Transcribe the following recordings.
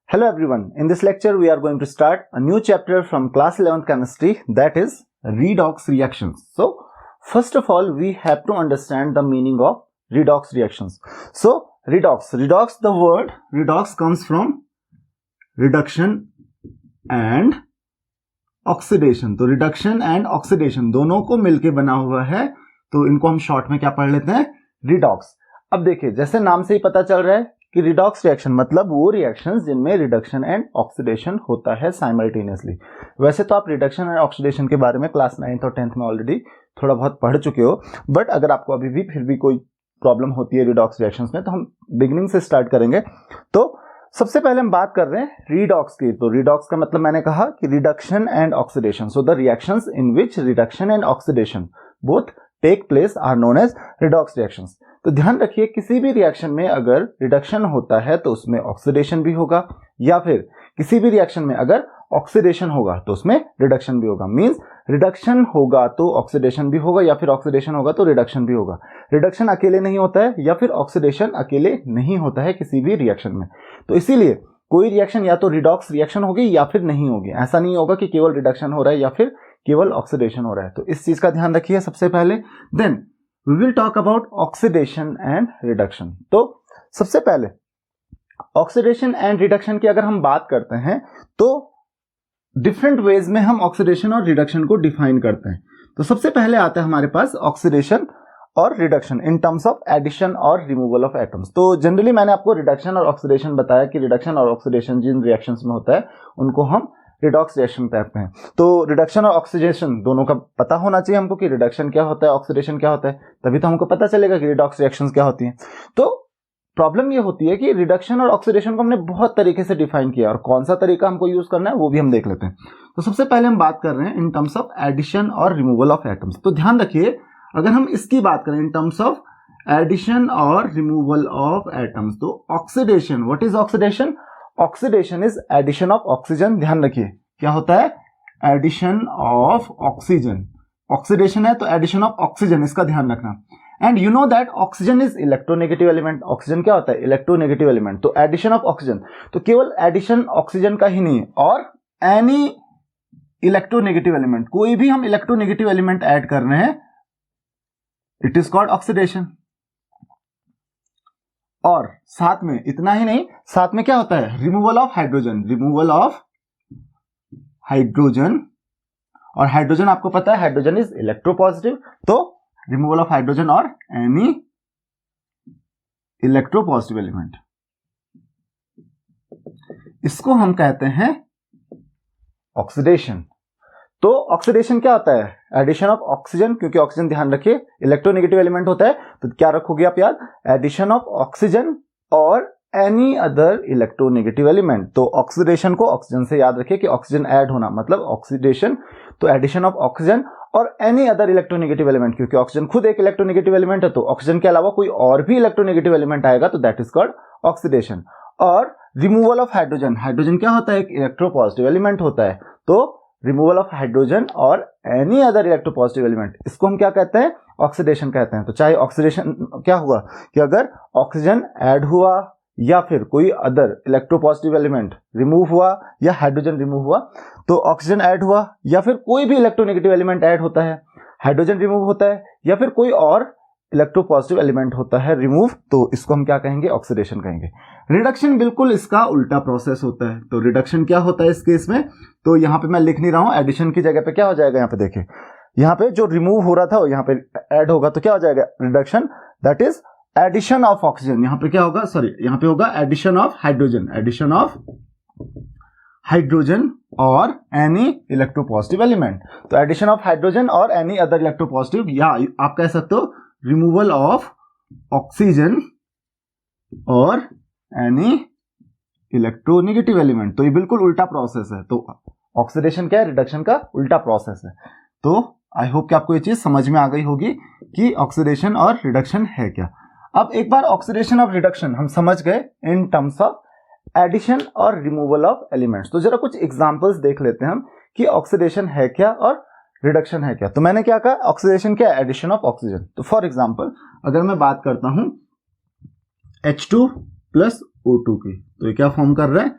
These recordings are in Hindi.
Hello everyone, in this lecture we are going to start a new chapter from class 11th chemistry, that is redox reactions. So first of all we have to understand the meaning of redox reactions. So redox, the word redox comes from reduction and oxidation. तो reduction and oxidation दोनों को मिलके बना हुआ है, तो इनको हम शॉर्ट में क्या पढ़ लेते हैं, redox. अब देखिए जैसे नाम से ही पता चल रहा है कि रिडॉक्स रिएक्शन मतलब वो रिएक्शंस जिनमें रिडक्शन एंड ऑक्सीडेशन होता है साइमल्टेनियसली. वैसे तो आप रिडक्शन एंड ऑक्सीडेशन के बारे में क्लास 9th और 10th में ऑलरेडी थोड़ा बहुत पढ़ चुके हो, बट अगर आपको अभी भी फिर भी कोई प्रॉब्लम होती है रिडॉक्स रिएक्शंस में तो हम बिगिनिंग से स्टार्ट करेंगे. तो सबसे पहले हम बात कर रहे हैं रिडॉक्स की. तो रिडॉक्स का मतलब मैंने कहा कि reduction and oxidation. So the reactions in which reduction and oxidation both take place are known as redox reactions. तो ध्यान रखिए किसी भी रिएक्शन में अगर रिडक्शन होता है तो उसमें ऑक्सीडेशन भी होगा, या फिर किसी भी रिएक्शन में अगर ऑक्सीडेशन होगा तो उसमें रिडक्शन भी होगा. मींस रिडक्शन होगा तो ऑक्सीडेशन भी होगा, या फिर ऑक्सीडेशन होगा तो रिडक्शन भी होगा. रिडक्शन अकेले नहीं होता है या फिर ऑक्सीडेशन अकेले नहीं होता है किसी भी रिएक्शन में. तो इसीलिए कोई रिएक्शन या तो रिडॉक्स रिएक्शन होगी या फिर नहीं होगी. ऐसा नहीं होगा कि केवल रिडक्शन हो रहा है या फिर केवल ऑक्सीडेशन हो रहा है. तो इस चीज का ध्यान रखिए सबसे पहले. Then we will talk about oxidation and reduction. तो सबसे पहले ऑक्सीडेशन एंड रिडक्शन की अगर हम बात करते हैं तो डिफरेंट वेज में हम ऑक्सीडेशन और रिडक्शन को डिफाइन करते हैं. तो सबसे पहले आता है हमारे पास ऑक्सीडेशन और reduction in terms of addition और रिमूवल ऑफ एटम्स. तो जनरली मैंने आपको रिडक्शन और ऑक्सीडेशन बताया कि रिडक्शन और ऑक्सीडेशन जिन रिएक्शंस में होता है उनको हम रिडॉक्स रिएक्शन कहते हैं. तो रिडक्शन और ऑक्सीडेशन दोनों का पता होना चाहिए हमको कि रिडक्शन क्या होता है, ऑक्सीडेशन क्या होता है, तभी तो हमको पता चलेगा कि रिडॉक्स रिएक्शंस क्या होती हैं. तो प्रॉब्लम ये होती है कि रिडक्शन और ऑक्सीडेशन को हमने बहुत तरीके से डिफाइन किया और कौन सा तरीका हमको यूज करना है वो भी हम देख लेते हैं. तो सबसे पहले हम बात कर रहे हैं इन टर्म्स ऑफ एडिशन और रिमूवल ऑफ एटम्स. तो ध्यान रखिए अगर हम इसकी बात करें इन टर्म्स ऑफ एडिशन और रिमूवल ऑफ एटम्स, तो oxidation, what is oxidation? Oxidation is addition of oxygen. ध्यान रखिए क्या होता है, एडिशन ऑफ ऑक्सीजन. ऑक्सीडेशन है तो एडिशन ऑफ ऑक्सीजन, इसका ध्यान रखना. And you know that oxygen is electronegative element. Oxygen क्या होता है, इलेक्ट्रोनेगेटिव एलिमेंट. तो एडिशन ऑफ ऑक्सीजन, तो केवल एडिशन ऑक्सीजन का ही नहीं है, और एनी इलेक्ट्रोनेगेटिव एलिमेंट, कोई भी हम इलेक्ट्रोनेगेटिव एलिमेंट ऐड कर रहे हैं, इट इज कॉल्ड ऑक्सीडेशन. और साथ में इतना ही नहीं, साथ में क्या होता है, removal of hydrogen. Removal of hydrogen, और हाइड्रोजन आपको पता है हाइड्रोजन इज इलेक्ट्रोपॉजिटिव. तो रिमूवल ऑफ हाइड्रोजन और एनी इलेक्ट्रोपॉजिटिव एलिमेंट, इसको हम कहते हैं ऑक्सीडेशन. तो ऑक्सीडेशन क्या होता है, एडिशन ऑफ ऑक्सीजन, क्योंकि ऑक्सीजन ध्यान रखिए इलेक्ट्रोनेगेटिव एलिमेंट होता है, तो क्या रखोगे आप याद, एडिशन ऑफ ऑक्सीजन और एनी अदर इलेक्ट्रोनेगेटिव एलिमेंट. तो ऑक्सीडेशन को ऑक्सीजन से याद रखिए कि ऑक्सीजन ऐड होना मतलब ऑक्सीडेशन. तो एडिशन ऑफ ऑक्सीजन और एनी अदर इलेक्ट्रोनेगेटिव एलिमेंट, क्योंकि ऑक्सीजन खुद एक इलेक्ट्रोनेगेटिव एलिमेंट है, तो ऑक्सीजन के अलावा कोई और भी इलेक्ट्रोनेगेटिव एलिमेंट आएगा तो दैट इज कॉल्ड ऑक्सीडेशन. और रिमूवल ऑफ हाइड्रोजन, हाइड्रोजन क्या होता है, एक इलेक्ट्रोपॉजिटिव एलिमेंट होता है. तो रिमूवल ऑफ हाइड्रोजन और एनी अदर इलेक्ट्रोपॉजिटिव एलिमेंट, इसको हम क्या कहते हैं, ऑक्सीडेशन कहते हैं. तो चाहे ऑक्सीडेशन क्या हुआ कि अगर ऑक्सीजन ऐड हुआ या फिर कोई अदर इलेक्ट्रोपॉजिटिव एलिमेंट रिमूव हुआ या हाइड्रोजन रिमूव हुआ, तो ऑक्सीजन ऐड हुआ या फिर कोई भी इलेक्ट्रोनेगेटिव एलिमेंट ऐड होता है, हाइड्रोजन रिमूव होता है या फिर कोई और इलेक्ट्रोपॉजिटिव एलिमेंट होता है रिमूव, तो इसको हम क्या कहेंगे, ऑक्सीडेशन कहेंगे. रिडक्शन बिल्कुल इसका उल्टा प्रोसेस होता है. तो रिडक्शन क्या होता है इस केस में, तो यहां पे मैं लिख नहीं रहा हूं, एडिशन की जगह पे क्या हो जाएगा, यहां पे देखिए, यहां पे जो रिमूव हो रहा था वो यहां पे ऐड होगा, तो क्या हो जाएगा, reduction, that is addition of oxygen. यहां पे क्या होगा, सॉरी यहां पे होगा addition of hydrogen, addition of hydrogen और एनी इलेक्ट्रोपॉजिटिव एलिमेंट. तो एडिशन ऑफ हाइड्रोजन और एनी अदर इलेक्ट्रोपॉजिटिव, या आप कह सकते हो रिमूवल ऑफ ऑक्सीजन और एनी इलेक्ट्रोनेगेटिव एलिमेंट. तो ये बिल्कुल उल्टा प्रोसेस है. तो ऑक्सीडेशन क्या है, रिडक्शन का उल्टा प्रोसेस है. तो आई होप कि आपको ये चीज समझ में आ गई होगी कि ऑक्सीडेशन और रिडक्शन है क्या. अब एक बार ऑक्सीडेशन और रिडक्शन हम समझ गए इन टर्म्स ऑफ एडिशन और रिमूवल ऑफ एलिमेंट्स. तो जरा कुछ एग्जांपल्स देख लेते हैं हम कि ऑक्सीडेशन है क्या और रिडक्शन है क्या. तो मैंने क्या कहा, ऑक्सीडेशन क्या है, एडिशन ऑफ ऑक्सीजन. तो फॉर एग्जांपल अगर मैं बात करता हूं H2 प्लस O2 की, तो ये क्या फॉर्म कर रहा है,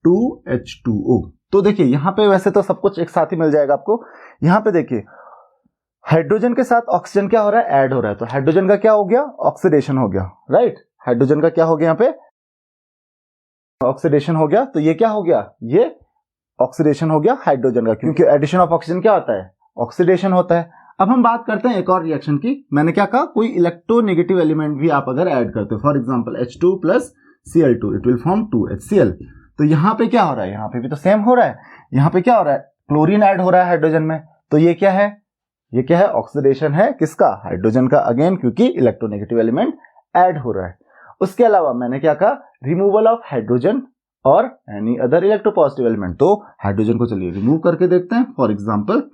2H2O। तो देखिए यहाँ पे वैसे तो सब कुछ एक साथ ही मिल जाएगा आपको। यहाँ पे देखिए हाइड्रोजन के साथ ऑक्सीजन क्या हो रहा है, ऐड हो रहा है, तो हाइड्रोजन का क्या हो गया, ऑक्सीडेशन हो गया, राइट। हाइड्रोजन का क्या हो गया, यहाँ पे ऑक्सीडेशन हो गया, तो ये क्या हो गया, ये ऑक्सीडेशन हो गया हाइड्रोजन का, क्योंकि एडिशन ऑफ ऑक्सीजन क्या होता है, ऑक्सीडेशन होता है। अब हम बात करते हैं एक और रिएक्शन की। मैंने क्या कहा, कोई इलेक्ट्रोनेगेटिव एलिमेंट भी आप अगर ऐड करते हो, for example H2 plus Cl2, it will form 2HCl। तो यहाँ पे क्या हो रहा है, यहाँ पे भी तो सेम हो रहा है। यहाँ पे क्या हो रहा है, क्लोरीन ऐड हो रहा है हाइड्रोजन में, तो ये क्या है, ये क्या है, ऑक्सीडेशन है किसका, हाइड्रोजन का, अगेन क्योंकि इलेक्ट्रोनेगेटिव एलिमेंट ऐड हो रहा है। उसके अलावा मैंने क्या कहा, रिमूवल ऑफ हाइड्रोजन और एनी अदर इलेक्ट्रोपॉजिटिव एलिमेंट। तो हाइड्रोजन को चलिए रिमूव करके देखते हैं। फॉर एग्जांपल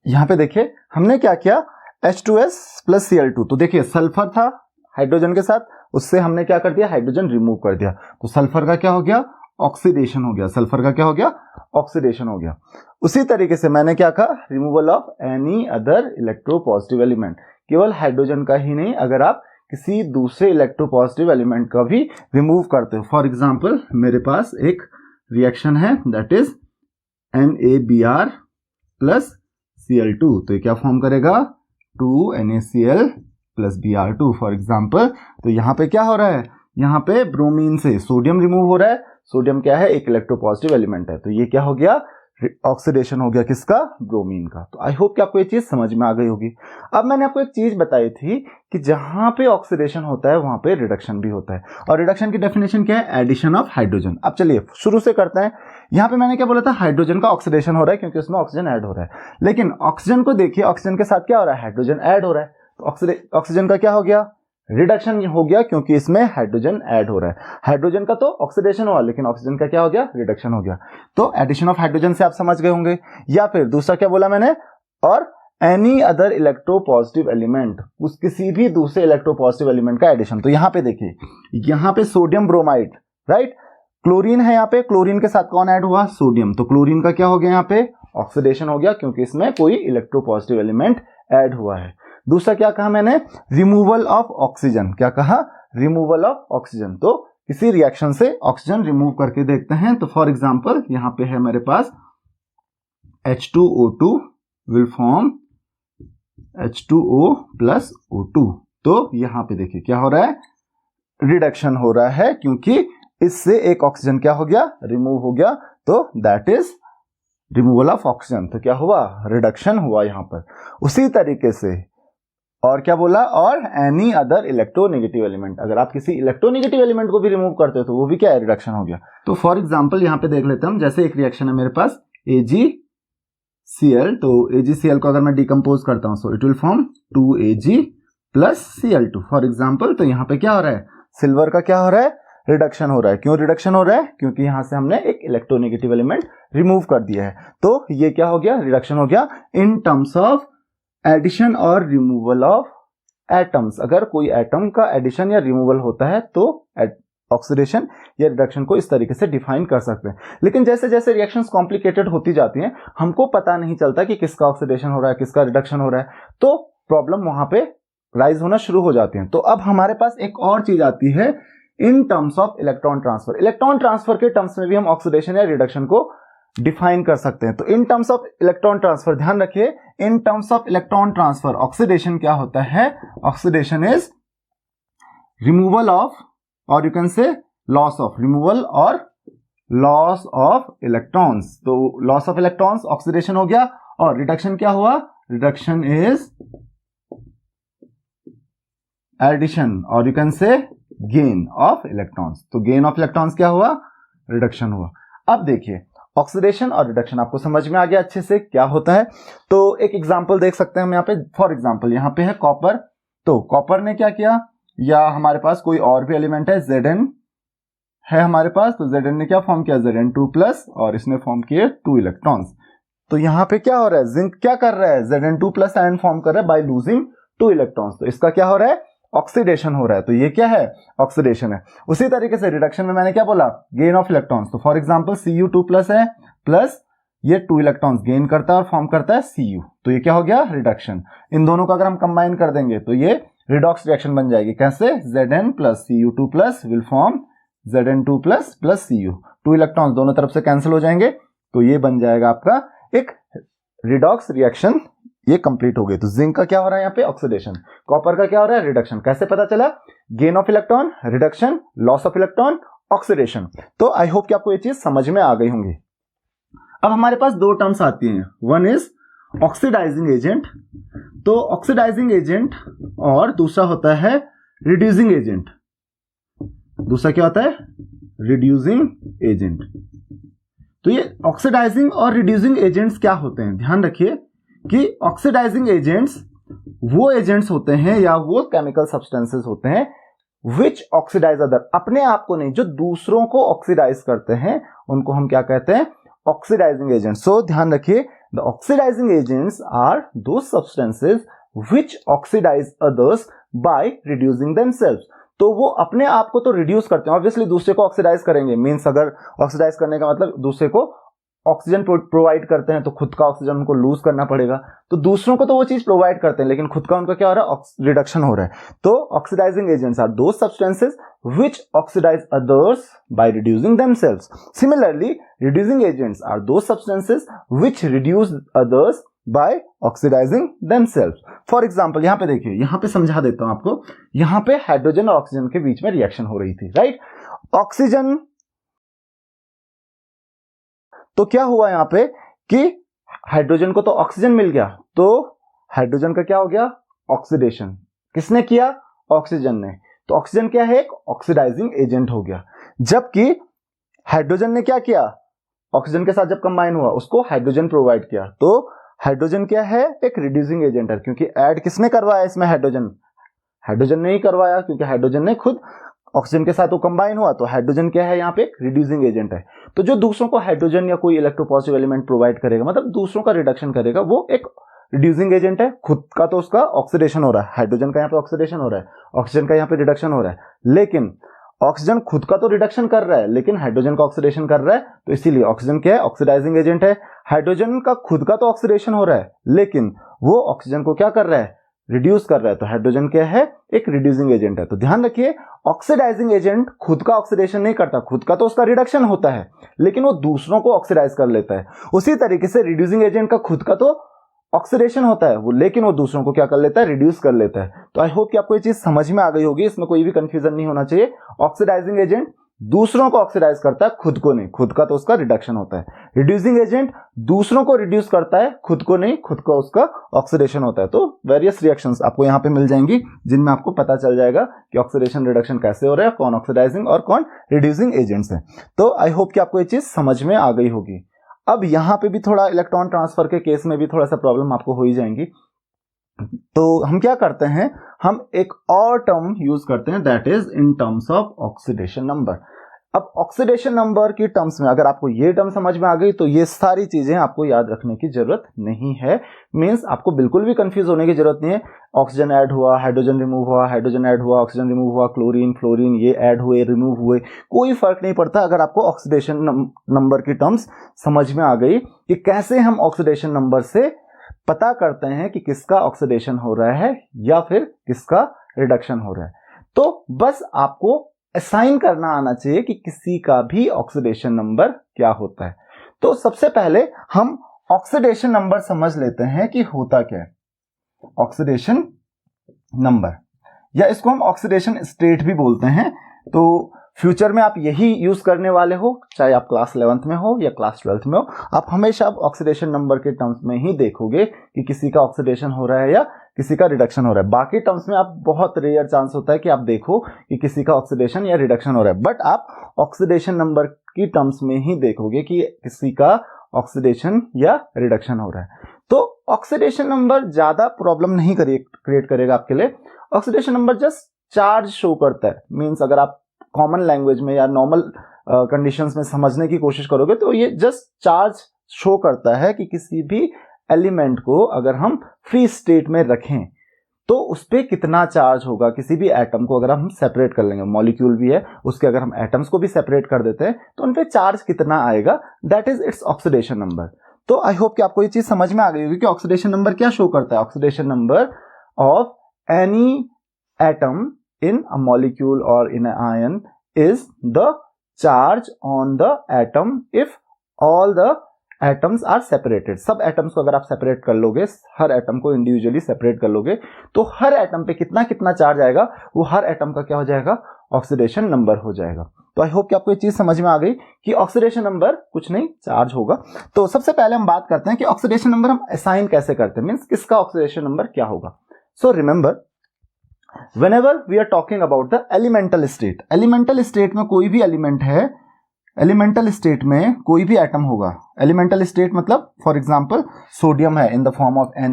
यहां पे देखिए हमने क्या किया, H2S प्लस Cl2, तो देखिए सल्फर था हाइड्रोजन के साथ, उससे हमने क्या कर दिया, हाइड्रोजन रिमूव कर दिया, तो सल्फर का क्या हो गया, ऑक्सीडेशन हो गया, सल्फर का क्या हो गया, ऑक्सीडेशन हो गया। उसी तरीके से मैंने क्या कहा, removal of any other electropositive element, केवल हाइड्रोजन का ही नहीं, अगर आप किसी दूसरे इलेक्ट्रोपॉजिटिव एलिमेंट का भी रिमूव करते हो। फॉर एग्जांपल मेरे पास एक रिएक्शन है that is NaBr plus Cl2, तो ये क्या फॉर्म करेगा, 2NaCl plus Br2 for example. तो यहाँ पे क्या हो रहा है, यहाँ पे ब्रोमीन से सोडियम रिमूव हो रहा है। सोडियम क्या है, एक इलेक्ट्रोपॉजिटिव एलिमेंट है, तो ये क्या हो गया, ऑक्सीडेशन हो गया किसका, ब्रोमीन का। तो आई होप कि आपको ये चीज समझ में आ गई होगी। अब मैंने आपको एक चीज बताई थी कि जहां पे ऑक्सीडेशन होता है वहां पे रिडक्शन भी होता है, और रिडक्शन की डेफिनेशन क्या है, एडिशन ऑफ हाइड्रोजन। अब चलिए शुरू से करते हैं। यहां पे मैंने क्या बोला था, हाइड्रोजन का ऑक्सीडेशन हो रहा है क्योंकि उसमें ऑक्सीजन ऐड हो रहा है, लेकिन ऑक्सीजन को देखिए, ऑक्सीजन के साथ क्या हो रहा है, हाइड्रोजन ऐड हो रहा है, तो ऑक्सीजन का क्या हो गया, रिडक्शन हो गया, क्योंकि इसमें हाइड्रोजन ऐड हो रहा है। हाइड्रोजन का तो ऑक्सीडेशन हुआ, लेकिन ऑक्सीजन का क्या हो गया, रिडक्शन हो गया। तो एडिशन ऑफ हाइड्रोजन से आप समझ गए होंगे। या फिर दूसरा क्या बोला मैंने, और एनी अदर इलेक्ट्रोपॉजिटिव एलिमेंट, उस किसी भी दूसरे इलेक्ट्रोपॉजिटिव एलिमेंट का एडिशन। तो यहां पे देखिए, यहां पे सोडियम ब्रोमाइड, राइट, क्लोरीन है, यहाँ पे क्लोरीन के साथ कौन ऐड हुआ, सोडियम, तो क्लोरीन का क्या हो गया, यहाँ पे ऑक्सीडेशन हो गया, क्योंकि इसमें कोई इलेक्ट्रोपॉजिटिव एलिमेंट ऐड हुआ है। दूसरा क्या कहा मैंने, रिमूवल ऑफ ऑक्सीजन, क्या कहा, रिमूवल ऑफ ऑक्सीजन। तो किसी रिएक्शन से ऑक्सीजन रिमूव करके देखते हैं। तो फॉर एग्जांपल यहां पे है मेरे पास H2O2 will form H2O plus O2। तो यहां पे देखिए क्या हो रहा है, रिडक्शन हो रहा है, क्योंकि इससे एक ऑक्सीजन क्या हो गया, रिमूव हो गया, तो that is removal of oxygen. तो क्या हुआ, रिडक्शन हुआ यहां पर। उसी तरीके से और क्या बोला, और एनी अदर इलेक्ट्रोनेगेटिव एलिमेंट, अगर आप किसी इलेक्ट्रोनेगेटिव एलिमेंट को भी रिमूव करते हो तो वो भी क्या है, रिडक्शन हो गया। तो फॉर एग्जांपल यहां पे देख लेते हैं हम, जैसे एक रिएक्शन है मेरे पास AgCl, तो AgCl को अगर मैं डिकम्पोज करता हूं, so it will form 2Ag plus Cl2 for example. तो यहां पे क्या हो रहा है, सिल्वर का क्या हो रहा है, रिडक्शन हो रहा है। क्यों रिडक्शन हो रहा है, क्योंकि यहां से हमने एक इलेक्ट्रोनेगेटिव एलिमेंट रिमूव कर दिया है, तो ये क्या हो गया, रिडक्शन हो गया इन टर्म्स ऑफ एडिशन और रिमूवल ऑफ एटम्स। अगर कोई एटम का एडिशन या रिमूवल होता है तो ऑक्सीडेशन या रिडक्शन को इस तरीके से डिफाइन कर सकते हैं। लेकिन जैसे जैसे रिएक्शंस कॉम्प्लिकेटेड होती जाती हैं, हमको पता नहीं चलता कि किसका ऑक्सीडेशन हो रहा है, किसका रिडक्शन हो रहा है, तो प्रॉब्लम वहां पे राइज होना शुरू हो जाती है। तो अब हमारे पास एक और चीज आती है इन terms of electron transfer. Electron transfer के टर्म्स में भी हम ऑक्सीडेशन या रिडक्शन को डिफाइन कर सकते हैं। तो इन टर्म्स ऑफ इलेक्ट्रॉन ट्रांसफर, ध्यान रखिए, इन terms of electron transfer oxidation क्या होता है, ऑक्सीडेशन इज रिमूवल ऑफ, और यू कैन से लॉस ऑफ, रिमूवल और लॉस ऑफ इलेक्ट्रॉन्स। तो लॉस ऑफ इलेक्ट्रॉन्स ऑक्सीडेशन हो गया, और रिडक्शन क्या हुआ, रिडक्शन इज एडिशन, और यू कैन से गेन ऑफ इलेक्ट्रॉन्स। तो गेन ऑफ इलेक्ट्रॉन्स क्या हुआ, रिडक्शन हुआ। अब देखिए ऑक्सीडेशन और रिडक्शन आपको समझ में आ गया अच्छे से क्या होता है। तो एक एग्जांपल देख सकते हैं हम यहाँ पे। फॉर एग्जांपल यहाँ पे है कॉपर, तो कॉपर ने क्या किया, या हमारे पास कोई और भी एलिमेंट है Zn है हमारे पास, तो Zn ने क्या फॉर्म किया, Zn2 प्लस, और इसने फॉर्म किए 2 इलेक्ट्रॉन्स। तो यहाँ पे क्या हो रहा है, जिंक क्या कर रहा है, Zn2 प्लस आयन फॉर्म कर रहा है बाय लूजिंग 2 इलेक्ट्रॉन्स। तो इसका क्या हो रहा है, ऑक्सीडेशन हो रहा है। तो ये क्या है, ऑक्सीडेशन है। उसी तरीके से रिडक्शन में मैंने क्या बोला, गेन ऑफ इलेक्ट्रॉन्स। तो फॉर एग्जांपल Cu2 प्लस है, प्लस ये 2 इलेक्ट्रॉन्स गेन करता है और फॉर्म करता है Cu, तो ये क्या हो गया, रिडक्शन। इन दोनों को अगर हम कंबाइन कर देंगे तो ये रिडॉक्स रिएक्शन बन जाएगी। कैसे? Zn plus Cu2 plus will form Zn2 plus plus Cu। 2 electron दोनों तरफ से कैंसिल हो जाएंगे, तो ये बन जाएगा आपका एक रिडॉक्स रिएक्शन। ये कंप्लीट हो गई। तो जिंक का क्या हो रहा है यहाँ पे? ऑक्सीडेशन। कॉपर का क्या हो रहा है? रिडक्शन। कैसे पता चला? Gain of electron, reduction, loss of electron, oxidation. तो आई होप कि आपको ये चीज समझ में आ गई होंगी। अब हमारे पास दो टर्म्स आती हैं, वन इज ऑक्सीडाइजिंग एजेंट, तो ऑक्सीडाइजिंग एजेंट, और दूसरा होता है रिड्यूसिंग एजेंट। दूसरा क्या होता है? Reducing agent. तो ये ऑक्सीडाइजिंग और रिड्यूसिंग एजेंट्स क्या होते हैं? ध्यान रखिए कि ऑक्सीडाइजिंग एजेंट्स वो एजेंट्स होते हैं या वो केमिकल सब्सटेंसेस होते हैं विच ऑक्सीडाइज अदर, अपने आप को नहीं, जो दूसरों को ऑक्सीडाइज करते हैं, उनको हम क्या कहते हैं? Oxidising agents. सो ध्यान रखिए, the oxidising agents are those substances which oxidise others by reducing themselves. तो वो अपने आप को तो रिड्यूस करते हैं, ऑब्वियसली दूसरे को ऑक्सीडाइज करेंगे। मींस अगर ऑक्सीडाइज करने का मतलब दूसरे को ऑक्सीजन प्रोवाइड करते हैं, तो खुद का ऑक्सीजन उनको लूज करना पड़ेगा। तो दूसरों को तो वो चीज प्रोवाइड करते हैं, लेकिन खुद का उनका क्या हो रहा है? रिडक्शन हो रहा है। तो oxidising agents are those substances which oxidize others by reducing themselves. Similarly, reducing agents are those substances which reduce others by oxidizing themselves. For example, यहां पे देखिए, यहां पे समझा देता हूं आपको। यहां पे हाइड्रोजन और ऑक्सीजन के बीच में रिएक्शन हो रही थी, राइट? ऑक्सीजन, तो क्या हुआ यहां पे कि हाइड्रोजन को तो ऑक्सीजन मिल गया, तो हाइड्रोजन का क्या हो गया? ऑक्सीडेशन। किसने किया? ऑक्सीजन ने। तो ऑक्सीजन क्या है? एक ऑक्सीडाइजिंग एजेंट हो गया। जबकि हाइड्रोजन ने क्या किया? ऑक्सीजन के साथ जब कंबाइन हुआ, उसको हाइड्रोजन प्रोवाइड किया। तो हाइड्रोजन क्या है? एक रिड्यूसिंग एजेंट है, क्योंकि ऐड किसने करवाया इसमें? हाइड्रोजन। हाइड्रोजन ने ही करवाया, क्योंकि हाइड्रोजन ने खुद ऑक्सीजन के साथ वो कंबाइन हुआ। तो हाइड्रोजन क्या है? यहाँ पे एक रिड्यूसिंग एजेंट है। तो जो दूसरों को हाइड्रोजन या कोई इलेक्ट्रोपॉजिटिव एलिमेंट प्रोवाइड करेगा, मतलब दूसरों का रिडक्शन करेगा, वो एक रिड्यूसिंग एजेंट है। खुद का तो उसका ऑक्सीडेशन हो रहा है, हाइड्रोजन का यहाँ पे ऑक्सीडेशन हो रहा है, ऑक्सीजन का यहाँ पे रिडक्शन हो रहा है। लेकिन ऑक्सीजन खुद का तो रिडक्शन कर रहा है, लेकिन हाइड्रोजन का ऑक्सीडेशन कर रहा है। तो इसीलिए ऑक्सीजन क्या है? ऑक्सीडाइजिंग एजेंट है। हाइड्रोजन का खुद का तो ऑक्सीडेशन हो रहा है, लेकिन वो ऑक्सीजन को क्या कर रहा है? रिड्यूस कर रहा है। तो हाइड्रोजन क्या है? एक रिड्यूसिंग एजेंट है। तो ध्यान रखिए, ऑक्सीडाइजिंग एजेंट खुद का ऑक्सीडेशन नहीं करता, खुद का तो उसका रिडक्शन होता है, लेकिन वो दूसरों को ऑक्सीडाइज कर लेता है। उसी तरीके से रिड्यूसिंग एजेंट का खुद का तो ऑक्सीडेशन होता है वो, लेकिन वो दूसरों को क्या कर लेता है? रिड्यूस कर लेता है। तो आई होप कि आपको ये चीज समझ में आ गई होगी, इसमें कोई भी कंफ्यूजन नहीं होना चाहिए। ऑक्सीडाइजिंग एजेंट दूसरों को ऑक्सीडाइज करता है, खुद को नहीं, खुद का तो उसका रिडक्शन होता है। रिड्यूसिंग एजेंट दूसरों को रिड्यूस करता है, खुद को नहीं, खुद का उसका ऑक्सीडेशन होता है। तो वेरियस रिएक्शंस आपको यहाँ पे मिल जाएंगी, जिनमें आपको पता चल जाएगा कि ऑक्सीडेशन रिडक्शन कैसे हो रहा है, कौन ऑक्सीडाइजिंग और कौन रिड्यूसिंग एजेंट्स है। तो आई होप कि आपको ये चीज समझ में आ गई होगी। अब यहां पे भी थोड़ा इलेक्ट्रॉन ट्रांसफर के केस में भी थोड़ा सा प्रॉब्लम आपको हो ही जाएंगी। तो हम क्या करते हैं? हम एक और टर्म यूज करते हैं, that is in terms of oxidation number. अब ऑक्सीडेशन नंबर की टर्म्स में अगर आपको ये टर्म समझ में आ गई, तो ये सारी चीजें आपको याद रखने की जरूरत नहीं है। मींस आपको बिल्कुल भी कंफ्यूज होने की जरूरत नहीं है। ऑक्सीजन ऐड हुआ, हाइड्रोजन रिमूव हुआ, हाइड्रोजन ऐड हुआ, ऑक्सीजन रिमूव हुआ, क्लोरीन, फ्लोरीन, ये ऐड हुए, रिमूव हुए, कोई फर्क नहीं पड़ता अगर आपको ऑक्सीडेशन नंबर की टर्म्स समझ में आ गई कि कैसे हम ऑक्सीडेशन नंबर से पता करते हैं कि किसका ऑक्सीडेशन हो रहा है या फिर किसका रिडक्शन हो रहा है। तो बस आपको असाइन करना आना चाहिए कि किसी का भी ऑक्सीडेशन नंबर क्या होता है। तो सबसे पहले हम ऑक्सीडेशन नंबर समझ लेते हैं कि होता क्या है। ऑक्सीडेशन नंबर, या इसको हम ऑक्सीडेशन स्टेट भी बोलते हैं। तो फ्यूचर में आप यही यूज करने वाले हो, चाहे आप क्लास 11th में हो या क्लास 12th में हो, आप हमेशा ऑक्सीडेशन नंबर के टर्म्स में ही देखोगे कि किसी का ऑक्सीडेशन हो रहा है या किसी का रिडक्शन हो रहा है। बाकी टर्म्स में आप बहुत रेयर चांस होता है कि आप देखो कि किसी का ऑक्सीडेशन या रिडक्शन हो रहा है, बट आप ऑक्सीडेशन नंबर की टर्म्स में ही देखोगे कि किसी का ऑक्सीडेशन या रिडक्शन हो रहा है। तो ऑक्सीडेशन नंबर ज्यादा प्रॉब्लम नहीं क्रिएट करेगा आपके लिए। Oxidation number just charge show करता है। मींस अगर आप कॉमन लैंग्वेज में या नॉर्मल कंडीशंस में समझने की कोशिश करोगे, तो ये जस्ट चार्ज शो करता है कि किसी भी एलिमेंट को अगर हम फ्री स्टेट में रखें तो उस पर कितना चार्ज होगा। किसी भी एटम को अगर हम सेपरेट कर लेंगे, मॉलिक्यूल भी है उसके, अगर हम एटम्स को भी सेपरेट कर देते हैं तो उन पे चार्ज कितना आएगा, that is it's oxidation number. तो आई होप कि आपको ये चीज समझ में आ गई होगी कि ऑक्सीडेशन नंबर क्या शो करता है। Oxidation number of any atom in a molecule or in an ion is the charge on the atom if all the atoms are separated. सब एटम्स को अगर आप सेपरेट कर लोगे, हर एटम को इंडिविजुअली सेपरेट कर लोगे, तो हर एटम पे कितना कितना चार्ज आएगा, वो हर एटम का क्या हो जाएगा, ऑक्सीडेशन नंबर हो जाएगा। तो आई होप कि आपको ये चीज समझ में आ गई कि ऑक्सीडेशन नंबर कुछ नहीं, चार्ज होगा। तो सबसे पहले हम बात करते हैं कि ऑक्सीडेशन नंबर हम असाइन कैसे करते हैं, मींस किसका ऑक्सीडेशन नंबर क्या होगा। So remember, whenever we are talking about the elemental state, elemental state में कोई भी एलिमेंट है, एलिमेंटल स्टेट में कोई भी एटम होगा, एलिमेंटल स्टेट मतलब फॉर एग्जांपल सोडियम है in the form of Na,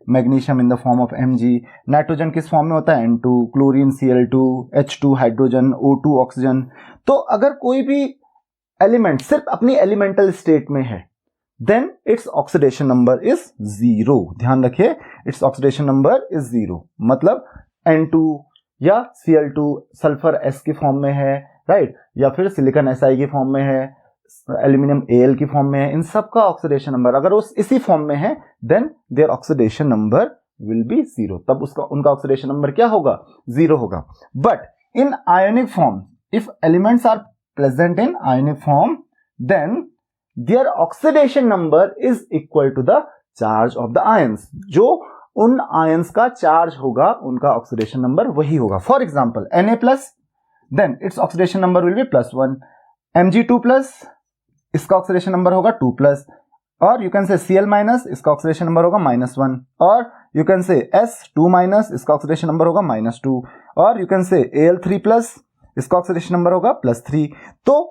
magnesium in the form of Mg, nitrogen किस फॉर्म में होता है N2, chlorine Cl2, H2 hydrogen, O2 oxygen. तो अगर कोई भी एलिमेंट सिर्फ अपनी एलिमेंटल स्टेट में है, then its oxidation number is 0। ध्यान रखिए, इट्स ऑक्सीडेशन नंबर इज 0, मतलब N2 या Cl2 सल्फर S की फॉर्म में है, राइट, या फिर सिलिकॉन Si की फॉर्म में है, एल्यूमिनियम Al की फॉर्म में है, इन सब का ऑक्सीडेशन नंबर अगर उस इसी फॉर्म में है, then their oxidation number will be 0। तब उसका उनका ऑक्सीडेशन नंबर क्या होगा, 0 होगा। But in ionic form, if elements are present in ionic form, then their oxidation number is equal to the charge of the ions. जो उन आयंस का चार्ज होगा, उनका ऑक्सीडेशन नंबर वही होगा। For example Na+, then its oxidation number will be +1, Mg2+, इसका ऑक्सीडेशन नंबर होगा 2+, और यू कैन से Cl-, इसका ऑक्सीडेशन नंबर होगा -1, और यू कैन से S2-, इसका ऑक्सीडेशन नंबर होगा -2, और यू कैन से Al3+, इसका ऑक्सीडेशन नंबर होगा +3। तो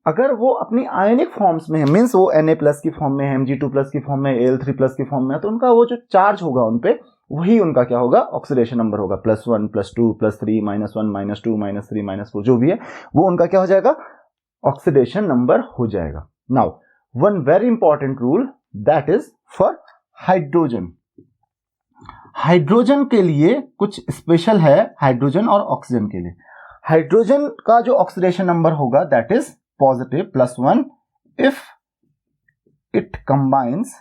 अगर वो अपनी आयनिक फॉर्म्स में है, मींस वो Na+ की फॉर्म में है, Mg2+ की फॉर्म में, Al3+ की फॉर्म में है, तो उनका वो जो चार्ज होगा उन पे, वही उनका क्या होगा, ऑक्सीडेशन नंबर होगा। +1, +2, +3, -1, -2, -3, -4 जो भी है, वो उनका क्या हो जाएगा, ऑक्सीडेशन नंबर हो जाएगा। Now one very important rule, that is for hydrogen. Hydrogen के लिए कुछ स्पेशल है, हाइड्रोजन और ऑक्सीजन के लिए। हाइड्रोजन का जो ऑक्सीडेशन नंबर होगा, that is positive +1 if it combines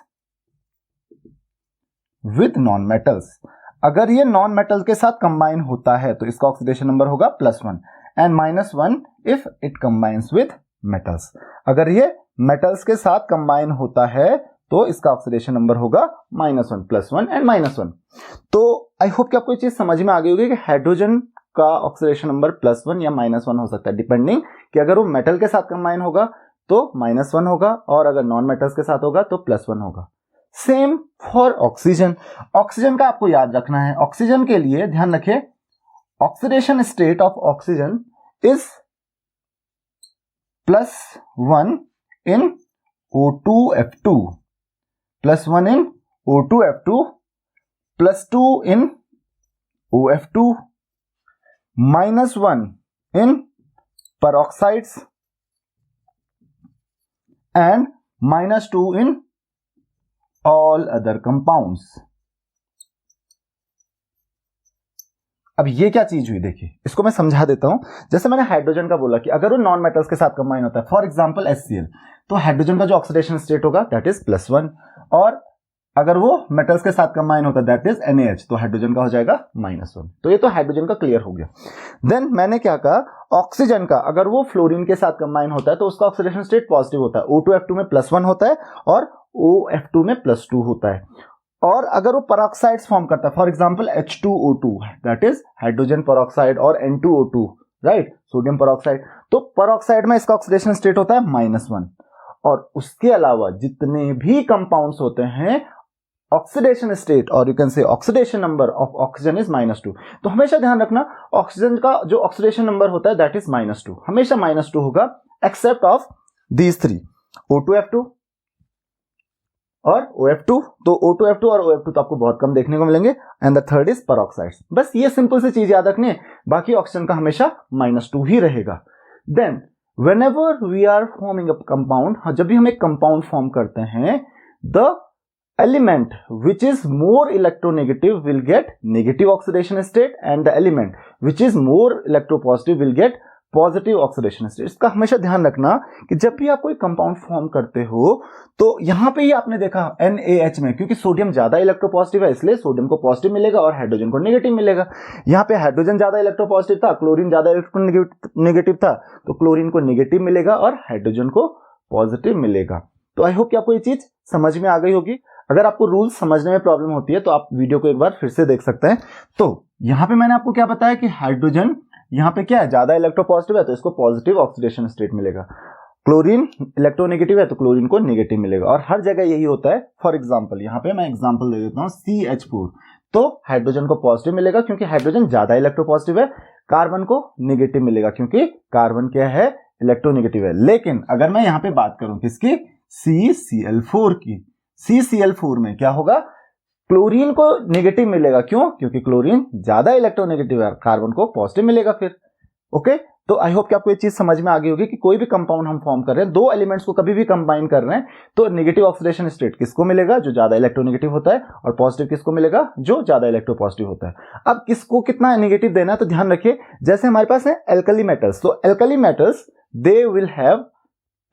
with non metals. अगर ये नॉन मेटल के साथ कंबाइन होता है तो इसका ऑक्सीडेशन नंबर होगा +1, and -1 if it combines with metals. अगर ये मेटल्स के साथ कंबाइन होता है तो इसका ऑक्सीडेशन नंबर होगा -1, +1 एंड -1। तो आई होप कि आपको ये चीज समझ में आ गई होगी कि हाइड्रोजन का ऑक्सीडेशन नंबर +1 या -1 हो सकता है, डिपेंडिंग कि अगर वो मेटल के साथ कंबाइन होगा तो -1 होगा, और अगर नॉन मेटल्स के साथ होगा तो +1 होगा। Same for oxygen. ऑक्सीजन का आपको याद रखना है, ऑक्सीजन के लिए ध्यान रखिए, oxidation state of oxygen is +1 in O2F2, +1 in O2F2, +2 in OF2, -1 in peroxides and -2 in all other compounds। अब ये क्या चीज हुई, देखिए इसको मैं समझा देता हूं। जैसे मैंने हाइड्रोजन का बोला कि अगर वो नॉन मेटल्स के साथ कंबाइन होता है, फॉर एग्जांपल HCl, तो हाइड्रोजन का जो ऑक्सीडेशन स्टेट होगा दैट इज +1, और अगर वो मेटल्स के साथ कंबाइन होता है दैट इज NaH, तो हाइड्रोजन का हो जाएगा -1। तो ये तो हाइड्रोजन का क्लियर हो गया। देन मैंने क्या कहा, ऑक्सीजन का अगर वो फ्लोरीन के साथ कंबाइन होता है तो उसका ऑक्सीडेशन स्टेट पॉजिटिव होता है, O2F2 में +1 होता है और OF2 में +2 होता है। और अगर वो पेरोक्साइड्स फॉर्म करता है, for example H2O2, that is hydrogen peroxide, और N2O2, राइट, सोडियम पेरोक्साइड, तो पेरोक्साइड में इसका ऑक्सीडेशन स्टेट होता है -1। और उसके अलावा जितने भी कंपाउंड्स होते हैं, ऑक्सीडेशन स्टेट और यू कैन से oxidation number of oxygen is -2। तो हमेशा ध्यान रखना, ऑक्सीजन का जो ऑक्सीडेशन नंबर होता है दैट इज -2, हमेशा -2 होगा, एक्सेप्ट ऑफ दीज 3, O2F2 और OF2। तो O2F2 और OF2 तो आपको बहुत कम देखने को मिलेंगे, एंड द थर्ड इज पेरोक्साइड्स। बस ये सिंपल सी चीज याद रखनी है, बाकी ऑक्सीजन का हमेशा -2 ही रहेगा। Then whenever we are forming a compound, जब भी हम एक कंपाउंड फॉर्म करते हैं, the element which is more electronegative will get negative oxidation state, and the element which is more electropositive will get positive oxidation state. इसका हमेशा ध्यान रखना कि जब भी आप कोई कंपाउंड फॉर्म करते हो तो यहां पे ही आपने देखा NaH में, क्योंकि सोडियम ज्यादा इलेक्ट्रोपॉजिटिव है इसलिए सोडियम को पॉजिटिव मिलेगा और हाइड्रोजन को नेगेटिव मिलेगा। यहाँ पे हाइड्रोजन ज्यादा इलेक्ट्रोपॉजिटिव था, क्लोरीन ज्यादा इलेक्ट्रोनेगेटिव था, तो क्लोरीन को नेगेटिव मिलेगा और हाइड्रोजन को पॉजिटिव मिलेगा। तो आई होप कि आपको ये चीज समझ में आ गई होगी। अगर आपको रूल्स समझने में प्रॉब्लम होती है तो आप वीडियो को एक बार फिर से देख सकते हैं। तो यहाँ पे मैंने आपको क्या बताया कि हाइड्रोजन यहाँ पे क्या है, ज्यादा इलेक्ट्रोपॉजिटिव है तो इसको पॉजिटिव ऑक्सीडेशन स्टेट मिलेगा, क्लोरीन इलेक्ट्रोनेगेटिव है तो क्लोरीन को नेगेटिव मिलेगा, और हर जगह यही होता है। फॉर एग्जांपल यहाँ पे मैं एग्जांपल दे देता हूँ, CH4 तो हाइड्रोजन को पॉजिटिव मिलेगा क्योंकि हाइड्रोजन ज्यादा इलेक्ट्रोपॉजिटिव है, कार्बन को नेगेटिव मिलेगा क्योंकि कार्बन क्या है, इलेक्ट्रोनेगेटिव है। लेकिन अगर मैं यहाँ पे बात करूं किसकी, CCl4 की, CCl4 में क्या होगा, क्लोरीन को नेगेटिव मिलेगा, क्यों, क्योंकि क्लोरीन ज्यादा इलेक्ट्रोनेगेटिव है, कार्बन को पॉजिटिव मिलेगा फिर। ओके, तो आई होप कि आपको ये चीज समझ में आ गई होगी कि कोई भी कंपाउंड हम फॉर्म कर रहे हैं, दो एलिमेंट्स को कभी भी कंबाइन कर रहे हैं तो नेगेटिव ऑक्सीडेशन स्टेट किसको मिलेगा, जो ज्यादा इलेक्ट्रोनेगेटिव होता है, और पॉजिटिव किसको मिलेगा, जो ज्यादा इलेक्ट्रोपॉजिटिव होता है। अब किसको कितना नेगेटिव देना है तो ध्यान रखिए, जैसे हमारे पास है एल्कली मेटल्स, तो alkali metals they will have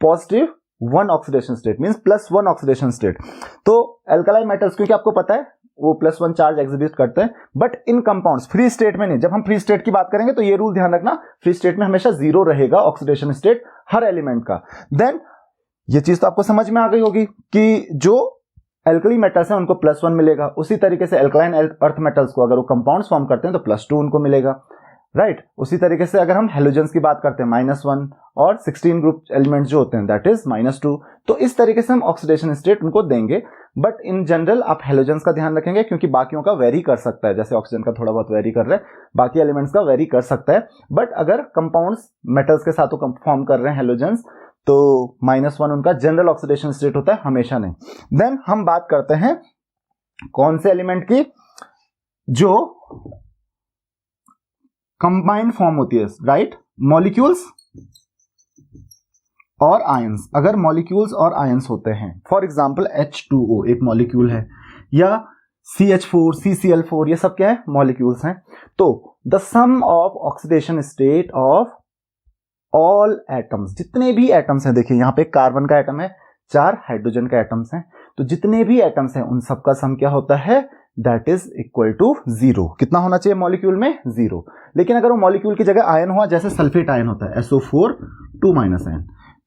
positive 1 oxidation state, means +1 oxidation state. तो एल्कलाइन मेटल्स क्योंकि आपको पता है वो +1 चार्ज एग्जिबिट करते हैं, but in compounds free state में नहीं। जब हम फ्री स्टेट की बात करेंगे तो ये रूल ध्यान रखना, फ्री स्टेट में हमेशा 0 रहेगा ऑक्सीडेशन स्टेट हर एलिमेंट का। देन ये चीज तो आपको समझ में आ गई होगी कि जो एल्कली मेटल्स हैं उनको +1 मिलेगा, उसी तरीके से एल्कलाइन अर्थ मेटल्स को अगर वो कंपाउंड्स फॉर्म करते हैं तो +2 उनको मिलेगा, राइट। उसी तरीके से अगर हम हेलोजेंस की बात करते हैं -1, और 16 ग्रुप एलिमेंट्स जो होते हैं दैट इज -2। तो इस तरीके से हम ऑक्सीडेशन स्टेट उनको देंगे, बट इन जनरल आप हेलोजेंस का ध्यान रखेंगे क्योंकि बाकियों का वेरी कर सकता है, जैसे ऑक्सीजन का थोड़ा बहुत वेरी कर रहा है, बाकी एलिमेंट्स का वेरी कर सकता है। बट अगर कंपाउंड्स मेटल्स के साथ फॉर्म कर रहे हैं हेलोजेंस तो -1 उनका जनरल ऑक्सीडेशन स्टेट होता है, हमेशा नहीं। देन हम बात करते हैं कौन से एलिमेंट की, जो कंबाइन फॉर्म होती है, राइट, मॉलिक्यूल्स और आयंस। अगर मॉलिक्यूल्स और आयंस होते हैं, फॉर एग्जांपल H2O एक मॉलिक्यूल है, या CH4, CCl4, ये सब क्या है, मॉलिक्यूल्स हैं। तो the sum of oxidation state of all atoms, जितने भी एटम्स हैं, देखिए यहाँ पे कार्बन का एटम है, 4 हाइड्रोजन का एटम्स हैं, तो जितने भी एटम्स हैं उन सबका सम क्या होता है, दैट इज इक्वल टू 0। कितना होना चाहिए मॉलिक्यूल में, 0। लेकिन अगर वो मॉलिक्यूल की जगह आयन हुआ, जैसे सल्फेट आयन होता है SO4 2 -N,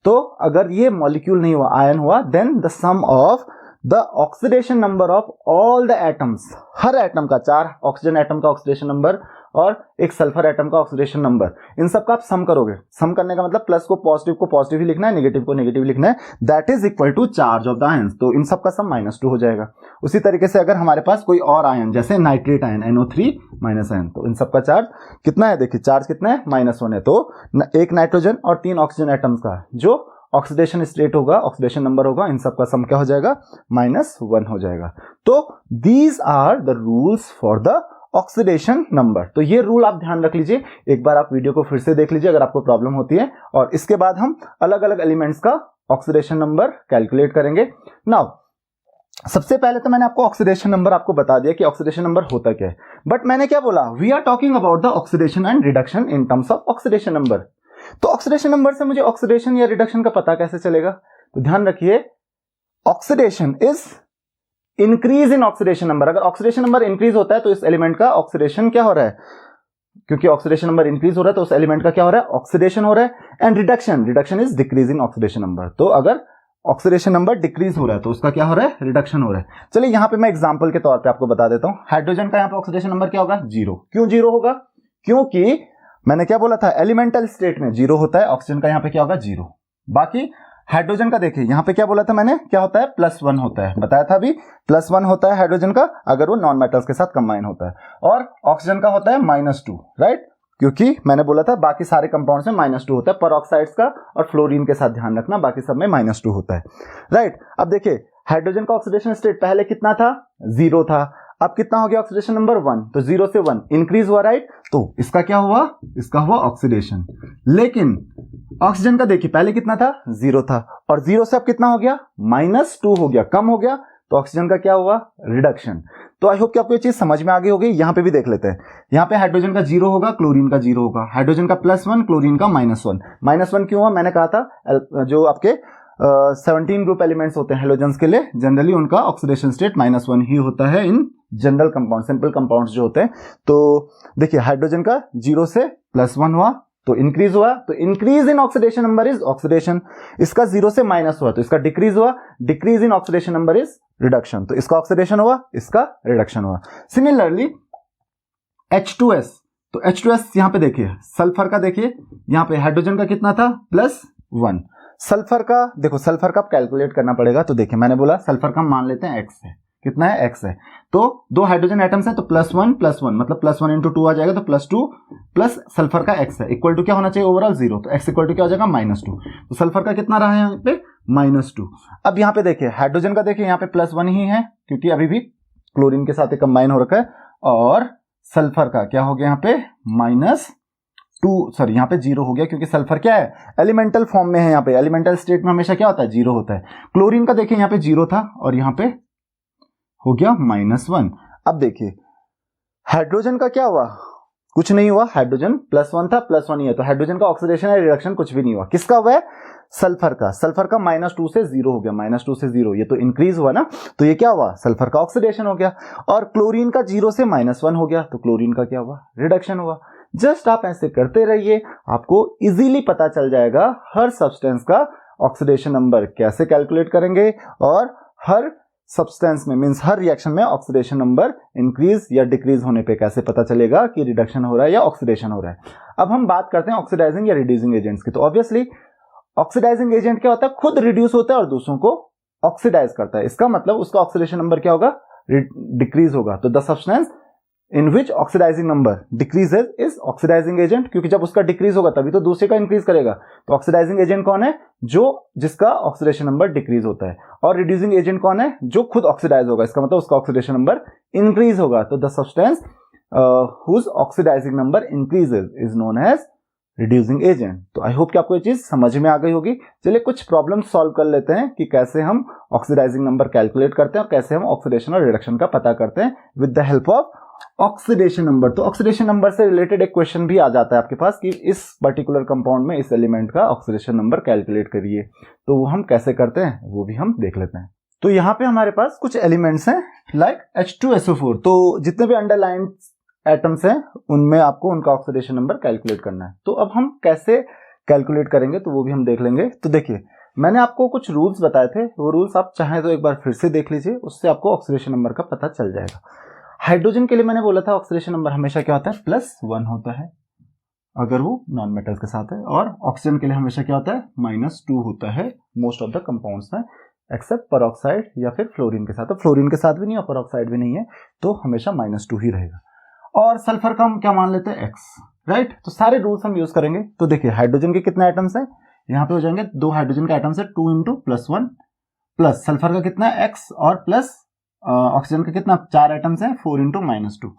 तो अगर ये मॉलिक्यूल नहीं हुआ, आयन हुआ, then the sum of the oxidation number of all the atoms, हर एटम का, 4 ऑक्सीजन एटम का ऑक्सीडेशन नंबर और एक सल्फर एटम का ऑक्सीडेशन नंबर, इन सब का आप सम करोगे। सम करने का मतलब प्लस को पॉजिटिव ही लिखना है, नेगेटिव को नेगेटिव लिखना है, that is equal to charge of the ions. तो इन सब का सम -2 हो जाएगा। उसी तरीके से अगर हमारे पास कोई और आयन, जैसे नाइट्रेट आयन NO3 -N, तो इन सब का चार्ज कितना है, देखिए चार्ज कितना है, -1 है। तो एक नाइट्रोजन और 3 ऑक्सीजन एटम्स का जो ऑक्सीडेशन स्टेट होगा, ऑक्सीडेशन नंबर होगा, इन सब का सम क्या हो जाएगा, -1 हो जाएगा। तो these are the rules for the oxidation number. तो ये रूल आप ध्यान रख लीजिए, एक बार आप वीडियो को फिर से देख लीजिए अगर आपको प्रॉब्लम होती है, और इसके बाद हम अलग अलग एलिमेंट्स का ऑक्सीडेशन नंबर कैलकुलेट करेंगे। नाउ सबसे पहले तो मैंने आपको ऑक्सीडेशन नंबर आपको बता दिया कि ऑक्सीडेशन नंबर होता क्या है, बट मैंने क्या बोला, we are talking about the oxidation and reduction in terms of oxidation number. तो ऑक्सीडेशन नंबर से मुझे ऑक्सीडेशन या रिडक्शन का पता कैसे चलेगा, तो ध्यान रखिए, oxidation is increase in oxidation number. अगर ऑक्सीडेशन नंबर इंक्रीज होता है तो इस एलिमेंट का ऑक्सीडेशन क्या हो रहा है, क्योंकि ऑक्सीडेशन नंबर इंक्रीज हो रहा है तो उस एलिमेंट का क्या हो रहा है, ऑक्सीडेशन हो रहा है। And reduction is decrease in oxidation number. तो अगर ऑक्सीडेशन नंबर डिक्रीज हो रहा है तो उसका क्या हो रहा है, रिडक्शन हो रहा है। चलिए यहां पे मैं एग्जांपल के तौर पे आपको बता देता हूं, हाइड्रोजन का यहां पे ऑक्सीडेशन नंबर क्या होगा, 0। क्यों 0 होगा, क्योंकि मैंने क्या बोला था, एलिमेंटल स्टेट में 0 होता है, ऑक्सीजन का यहां पे क्या होगा, 0। बाकी हाइड्रोजन का देखिए यहां पे क्या बोला था मैंने, क्या होता है, +1 होता है, बताया था अभी, +1 होता है हाइड्रोजन का अगर वो नॉन मेटल्स के साथ कंबाइन होता है, और ऑक्सीजन का होता है -2, राइट, क्योंकि मैंने बोला था बाकी सारे कंपाउंड्स में -2 होता है, परऑक्साइड्स का और फ्लोरीन के साथ ध्यान रखना, बाकी सब में -2 होता है, राइट। अब देखिए हाइड्रोजन का ऑक्सीडेशन स्टेट पहले कितना था, 0 था, अब कितना हो गया ऑक्सीडेशन नंबर 1, तो 0 से 1 इंक्रीज हुआ, राइट। तो इसका क्या हुआ, इसका हुआ ऑक्सीडेशन। लेकिन ऑक्सीजन का देखिए पहले कितना था, 0 था, और 0 से अब कितना हो गया, -2 हो गया, कम हो गया, तो ऑक्सीजन का क्या हुआ, रिडक्शन। तो आई होप कि आपको ये चीज समझ में आ गई होगी। यहाँ पे भी देख लेते हैं, यहाँ पे हाइड्रोजन का 0 होगा, क्लोरीन का 0 होगा, हाइड्रोजन का +1, क्लोरीन का -1। -1 क्यों हुआ, मैंने कहा था जो आपके 17 ग्रुप एलिमेंट्स होते हैं हेलोजेंस के लिए, जनरली उनका ऑक्सीडेशन स्टेट -1 ही होता है in general compound, simple compounds जो होते हैं। तो देखिए हाइड्रोजन का 0 से +1 हुआ तो इंक्रीज हुआ, तो increase in oxidation number is oxidation. इसका 0 से माइनस हुआ तो इसका डिक्रीज हुआ, decrease in oxidation number is reduction. तो इसका ऑक्सीडेशन हुआ, इसका रिडक्शन हुआ। सिमिलरली H2S, तो H2S यहां पे देखिए, सल्फर का देखिए यहां पे हाइड्रोजन का कितना था, +1। सल्फर का देखो, सल्फर का कैलकुलेट करना पड़ेगा। तो देखिए मैंने बोला सल्फर का मान लेते हैं x है, कितना है, x है। तो 2 हाइड्रोजन एटम्स है तो +1 +1 मतलब +1 × 2 आ जाएगा, तो +2 प्लस सल्फर का x है इक्वल टू क्या होना चाहिए, ओवरऑल 0। तो x इक्वल टू क्या हो जाएगा, -2। तो सल्फर का कितना रहा है यहाँ पे, -2। अब यहाँ पे देखिए हाइड्रोजन का देखिए यहाँ पे +1 ही है क्योंकि अभी भी क्लोरीन के साथ कंबाइन हो रखा है, और सल्फर का क्या हो गया यहाँ पे -2, सॉरी यहाँ पे 0 हो गया क्योंकि सल्फर क्या है, एलिमेंटल फॉर्म में है। यहाँ पे एलिमेंटल स्टेट में हमेशा क्या होता है, 0 होता है। क्लोरीन का देखिए यहाँ पे 0 था और यहाँ पे हो गया -1। अब देखिए हाइड्रोजन का क्या हुआ, कुछ नहीं हुआ, हाइड्रोजन +1 था, +1 ही है, तो हाइड्रोजन का ऑक्सीडेशन या रिडक्शन कुछ भी नहीं हुआ। किसका हुआ है, सल्फर का। सल्फर का -2 से 0 हो गया, -2 से 0, ये तो इंक्रीज हुआ ना, तो ये क्या हुआ, सल्फर का ऑक्सीडेशन हो गया। और क्लोरीन का 0 से -1 हो गया, तो क्लोरीन का क्या हुआ, रिडक्शन हुआ। जस्ट आप ऐसे करते रहिए, आपको इजीली पता चल जाएगा हर सब्सटेंस का ऑक्सीडेशन नंबर कैसे कैलकुलेट करेंगे, और हर सब्सटेंस में मींस हर रिएक्शन में ऑक्सीडेशन नंबर इंक्रीज या डिक्रीज होने पे कैसे पता चलेगा कि रिडक्शन हो रहा है या ऑक्सीडेशन हो रहा है। अब हम बात करते हैं ऑक्सीडाइजिंग या रिड्यूसिंग एजेंट्स की। तो ऑब्वियसली ऑक्सीडाइजिंग एजेंट क्या होता है, खुद रिड्यूस होता है और दूसरों को ऑक्सीडाइज करता है। इसका मतलब उसका ऑक्सीडेशन नंबर क्या होगा, डिक्रीज होगा। तो the substance in which oxidising number decreases is oxidising agent, क्योंकि जब उसका डिक्रीज होगा तभी तो दूसरे का इंक्रीज करेगा। तो ऑक्सीडाइजिंग एजेंट कौन है, जिसका ऑक्सीडेशन नंबर डिक्रीज होता है। और रिड्यूसिंग एजेंट कौन है, जो खुद ऑक्सीडाइज होगा, इसका मतलब उसका ऑक्सीडेशन नंबर इंक्रीज होगा। तो the substance whose oxidising number increases is known as reducing agent. तो आई होप कि आपको ये चीज समझ में आ गई होगी। चलिए कुछ प्रॉब्लम सॉल्व कर लेते हैं कि कैसे हम ऑक्सीडाइजिंग नंबर कैलकुलेट करते हैं और कैसे हम ऑक्सीडेशन और रिडक्शन का पता करते हैं with the help of oxidation number. तो ऑक्सीडेशन नंबर से रिलेटेड एक क्वेश्चन भी आ जाता है आपके पास कि इस पर्टिकुलर कंपाउंड में इस एलिमेंट का ऑक्सीडेशन नंबर कैलकुलेट करिए। तो वो हम कैसे करते हैं वो भी हम देख लेते हैं। तो यहाँ पे हमारे पास कुछ एलिमेंट्स हैं लाइक H2SO4। तो जितने भी अंडरलाइन एटम्स हैं उनमें आपको उनका ऑक्सीडेशन नंबर कैलकुलेट करना है। तो अब हम कैसे कैलकुलेट करेंगे तो वो भी हम देख लेंगे। तो देखिए मैंने आपको कुछ रूल्स बताए थे, वो रूल्स आप चाहें तो एक बार फिर से देख लीजिए, उससे आपको ऑक्सीडेशन नंबर का पता चल जाएगा। हाइड्रोजन के लिए मैंने बोला था ऑक्सीडेशन नंबर हमेशा क्या होता है, +1 होता है अगर वो नॉन मेटल्स के साथ है, और ऑक्सीजन के लिए हमेशा क्या होता है, -2 होता है मोस्ट ऑफ द कंपाउंड्स में, एक्सेप्ट परऑक्साइड या फिर फ्लोरीन के साथ। तो फ्लोरीन के साथ भी नहीं और परऑक्साइड भी नहीं है, तो हमेशा -2 ही रहेगा। और सल्फर का हम क्या मान लेते हैं, x, राइट। तो सारे रूल्स हम यूज करेंगे। तो देखिए हाइड्रोजन के कितने एटम्स हैं, यहाँ पे हो जाएंगे 2 हाइड्रोजन के एटम्स है, 2 × +1 प्लस सल्फर का कितना है x, और प्लस ऑक्सीजन का कितना 4 एटम्स हैं, 4 × -2।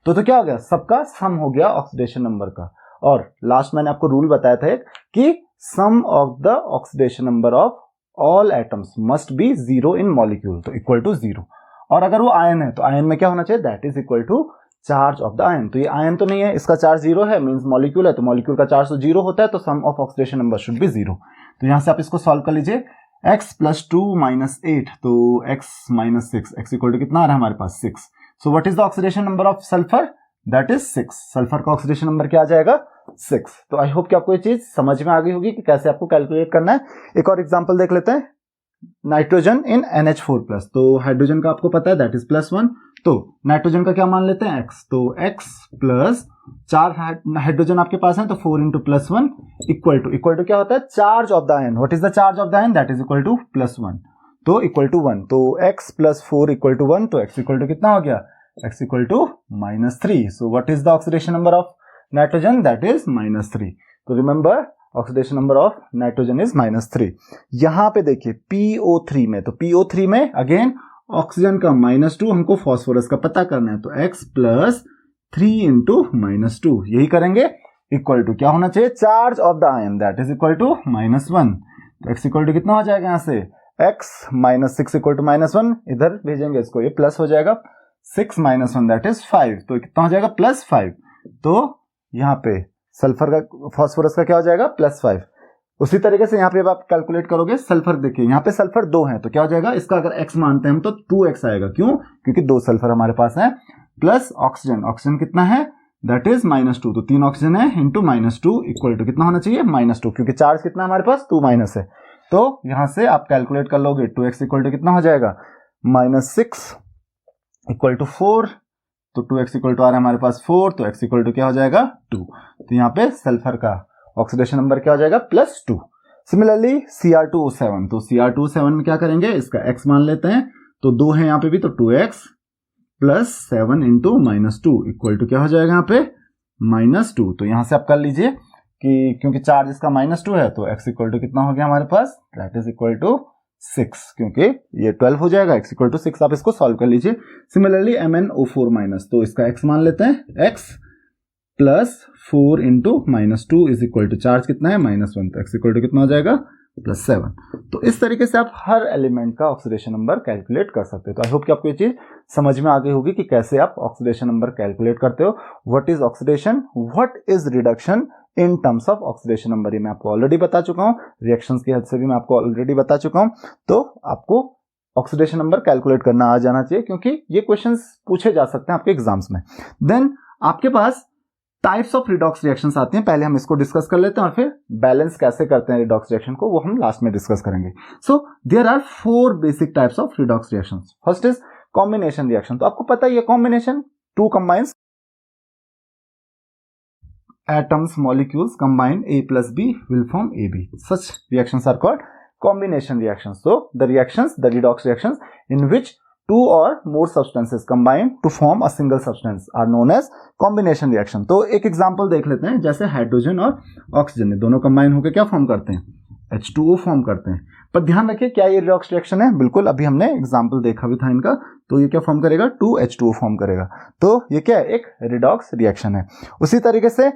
तो क्या हो गया, सबका सम हो गया ऑक्सीडेशन नंबर का। और लास्ट मैंने आपको रूल बताया था एक कि sum of the oxidation number of all atoms must be 0 in molecule, तो इक्वल टू 0। और अगर वो आयन है तो आयन में क्या होना चाहिए, that is equal to charge of the ion. तो ये आयन तो नहीं है, इसका चार्ज 0 है, मींस मॉलिक्यूल है, तो मॉलिक्यूल का चार्ज तो 0 होता है, तो sum of oxidation number should be 0। तो यहां से आप इसको सॉल्व कर लीजिए, x + 2 - 8, तो x - 6, x इक्वल टू कितना आ रहा है हमारे पास, 6। सो what is the oxidation number of sulphur, that is 6। Sulphur का ऑक्सीडेशन नंबर क्या आ जाएगा, 6। तो आई होप कि आपको ये चीज समझ में आ गई होगी कि कैसे आपको कैलकुलेट करना है। एक और एग्जांपल देख लेते हैं, नाइट्रोजन इन NH4+। तो हाइड्रोजन का आपको पता है दैट इज +1, तो नाइट्रोजन का क्या मान लेते हैं, x। तो x प्लस 4 हाइड्रोजन आपके पास है, तो 4 × +1 इक्वल टू क्या होता है, charge of the ion. What is the charge of the ion, that is equal to +1, तो इक्वल टू 1। तो x + 4 = 1, तो x इक्वल टू कितना हो गया, x equal to -3। So what is the oxidation number of nitrogen, that is -3। तो remember oxidation number of nitrogen is -3। यहां पे देखिए PO3 में, तो PO3 में अगेन ऑक्सीजन का -2, हमको फास्फोरस का पता करना है, तो x + 3 × -2 यही करेंगे, इक्वल टू क्या होना चाहिए, charge of the ion, that is equal to -1। तो x इक्वल टू कितना हो जाएगा, यहां से x माइनस 6 इक्वल टू -1, इधर भेजेंगे इसको, ये प्लस हो जाएगा 6 माइनस 1 दैट इज 5, तो कितना हो जाएगा +5। तो यहाँ पे सल्फर का, फास्फोरस का क्या हो जाएगा +5। उसी तरीके से यहाँ पे आप कैलकुलेट करोगे सल्फर, देखिए यहाँ पे सल्फर 2 है तो क्या हो जाएगा, इसका अगर x मानते हैं हम तो 2x आएगा, क्यों, क्योंकि 2 सल्फर हमारे पास है, प्लस ऑक्सीजन, ऑक्सीजन कितना है दैट इज -2, तो 3 ऑक्सीजन है इंटू -2 इक्वल टू कितना होना चाहिए -2, क्योंकि चार्ज कितना हमारे पास 2 माइनस है, तो यहां से आप कैलकुलेट कर लोगे 2x इक्वल टू कितना हो जाएगा -6 इक्वल टू 4, तो 2x इक्वल टू आ रहा है हमारे पास 4, तो x इक्वल टू क्या हो जाएगा 2, तो यहाँ पे सल्फर का ऑक्सीडेशन नंबर क्या हो जाएगा +2। सिमिलरली Cr2O7, तो Cr2O7 में क्या करेंगे, इसका x मान लेते हैं, तो 2 है यहाँ पे भी, तो 2x plus 7 into -2 equal to क्या हो जाएगा यहाँ पे -2, तो यहां से आप कर लीजिए कि क्योंकि चार्ज इसका -2 है तो x इक्वल टू कितना हो गया हमारे पास, दैट इज इक्वल टू 6, क्योंकि ये 12 हो जाएगा, x इक्वल टू 6, आप इसको सॉल्व कर लीजिए। सिमिलरली MnO4-, तो इसका x मान लेते हैं, x plus 4 into -2 is equal to charge कितना है -1, तो x इक्वल टू कितना हो जाएगा +7। तो इस तरीके से आप हर एलिमेंट का ऑक्सीडेशन नंबर कैलकुलेट कर सकते हो। तो आई होप कि आपको ये चीज समझ में आ गई होगी कि कैसे आप ऑक्सीडेशन नंबर कैलकुलेट करते हो, what is oxidation, what is reduction in terms of oxidation number, ये मैं आपको ऑलरेडी बता चुका हूँ, रिएक्शंस की हद से भी मैं आपको ऑलरेडी बता चुका हूँ। तो आपको ऑक्सीडेशन नंबर कैलकुलेट करना आ जाना चाहिए, क्योंकि ये क्वेश्चंस पूछे जा सकते हैं आपके एग्जाम्स में। देन आपके पास टाइप्स ऑफ रिडॉक्स रिएक्शंस आती हैं, पहले हम इसको डिस्कस कर लेते हैं और फिर बैलेंस कैसे करते हैं रिडॉक्स रिएक्शन को, वो हम लास्ट में डिस्कस करेंगे। So there are 4 basic types of redox reactions. First is combination reaction, तो आपको पता ही है combination, 2 combines atoms molecules combine A plus B will form AB. Such reactions are called combination reactions. So the reactions, the redox reactions in which 2 or more substances combine to form a single substance are known as combination reaction. तो एक एग्जांपल देख लेते हैं, जैसे हाइड्रोजन और ऑक्सीजन दोनों कंबाइन होकर क्या फॉर्म करते हैं, H2O फॉर्म करते हैं। पर ध्यान रखिए क्या ये रिडॉक्स रिएक्शन है, बिल्कुल अभी हमने एग्जांपल देखा भी था इनका, तो ये क्या फॉर्म करेगा 2H2O फॉर्म करेगा, तो ये क्या है, एक रिडॉक्स रिएक्शन है। उसी तरीके से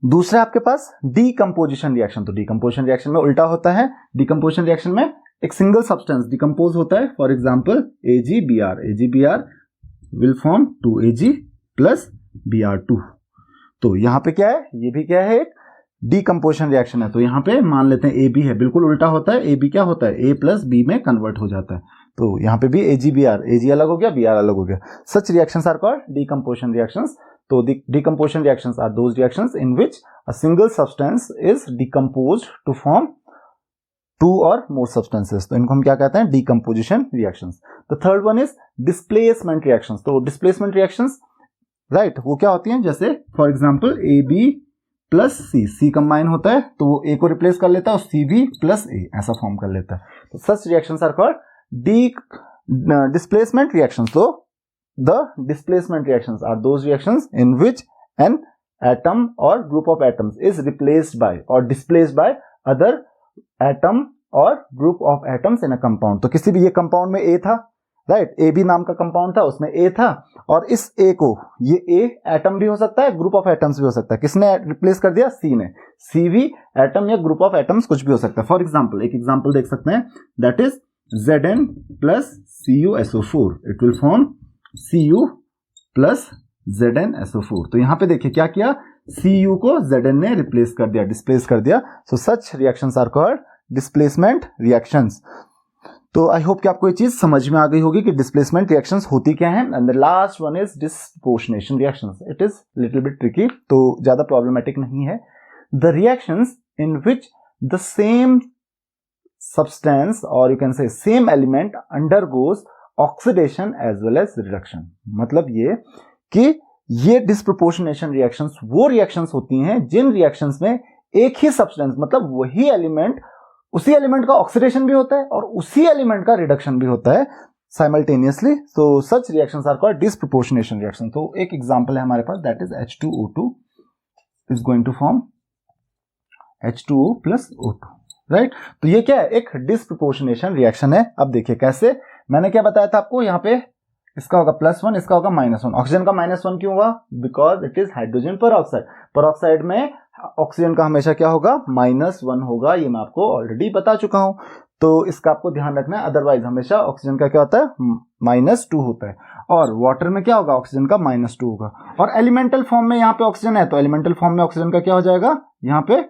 दूसरा आपके पास डीकंपोजिशन रिएक्शन, तो डीकंपोजिशन रिएक्शन में उल्टा होता है, डीकंपोजिशन रिएक्शन में एक सिंगल सब्सटेंस डिकंपोज होता है, for example AgBr will form 2Ag plus Br2। तो यहाँ पे क्या है, ये भी क्या है, एक डीकंपोजिशन रिएक्शन है, तो यहाँ पे मान लेते हैं AB है, बिल्कुल उल्टा होता है, AB क्या होता है, A प्लस B में कन्वर्ट हो जाता है, तो यहाँ पे भी AgBr, Ag अलग हो गया, Br अलग हो गया। Such reactions are called decomposition reactions. तो the decomposition reactions are those reactions in which a single substance is decomposed to form 2 or more substances, तो इनको हम क्या कहते हैं, decomposition reactions। The third one is displacement reactions। तो displacement reactions right वो क्या होती हैं, जैसे for example AB plus C combine होता है तो वो A को रिप्लेस कर लेता है और CB प्लस A ऐसा फॉर्म कर लेता है, तो such reactions are called displacement reactions। तो the displacement reactions are those reactions in which an atom or group of atoms is replaced by or displaced by other atom or group of atoms in a compound। तो किसी भी ये कंपाउंड में A था, राइट, AB नाम का कंपाउंड था, उसमें A था, और इस A को, ये A एटम भी हो सकता है, ग्रुप ऑफ एटम्स भी हो सकता है, किसने रिप्लेस कर दिया, C ने, C भी एटम या ग्रुप ऑफ एटम्स कुछ भी हो सकता है। फॉर एग्जाम्पल एक एग्जाम्पल देख सकते हैं, that is Zn plus CuSO4, it will form Cu plus ZnSO4। तो यहां पे देखिए क्या किया, Cu को Zn ने रिप्लेस कर दिया, डिस्प्लेस कर दिया। So such reactions are called displacement reactions. तो आई होप कि आपको ये चीज समझ में आ गई होगी कि डिस्प्लेसमेंट रिएक्शंस होती क्या है। And the last one is disproportionation reactions. It is little bit tricky, तो ज्यादा प्रॉब्लमेटिक नहीं है। The reactions in which the same substance और you can say same element undergoes oxidation as well as reduction. मतलब ये कि ये डिस्प्रोपोर्शनेशन रिएक्शंस वो रिएक्शंस होती हैं जिन रिएक्शंस में एक ही सब्सटेंस, मतलब वही एलिमेंट, उसी एलिमेंट का ऑक्सीडेशन भी होता है और उसी एलिमेंट का रिडक्शन भी होता है simultaneously. So such reactions are called disproportionation reaction. तो एक एग्जांपल है हमारे पास, that is H2O2 is going to form H2O plus O2, right. तो ये क्या है, एक डिस्प्रोपोर्शनेशन रिएक्शन है। अब देखिए कैसे, मैंने क्या बताया था आपको, यहाँ पे इसका होगा +1, इसका होगा -1। ऑक्सीजन का -1 क्यों हुआ, बिकॉज इट इज हाइड्रोजन पर ऑक्साइड। पर ऑक्साइड में ऑक्सीजन का हमेशा क्या होगा, -1 होगा, ये मैं आपको ऑलरेडी बता चुका हूं, तो इसका आपको ध्यान रखना है। अदरवाइज हमेशा ऑक्सीजन का क्या होता है, -2 होता है, और वाटर में क्या होगा, ऑक्सीजन का -2 होगा। और एलिमेंटल फॉर्म में यहाँ पे ऑक्सीजन है, तो एलिमेंटल फॉर्म में ऑक्सीजन का क्या हो जाएगा, यहाँ पे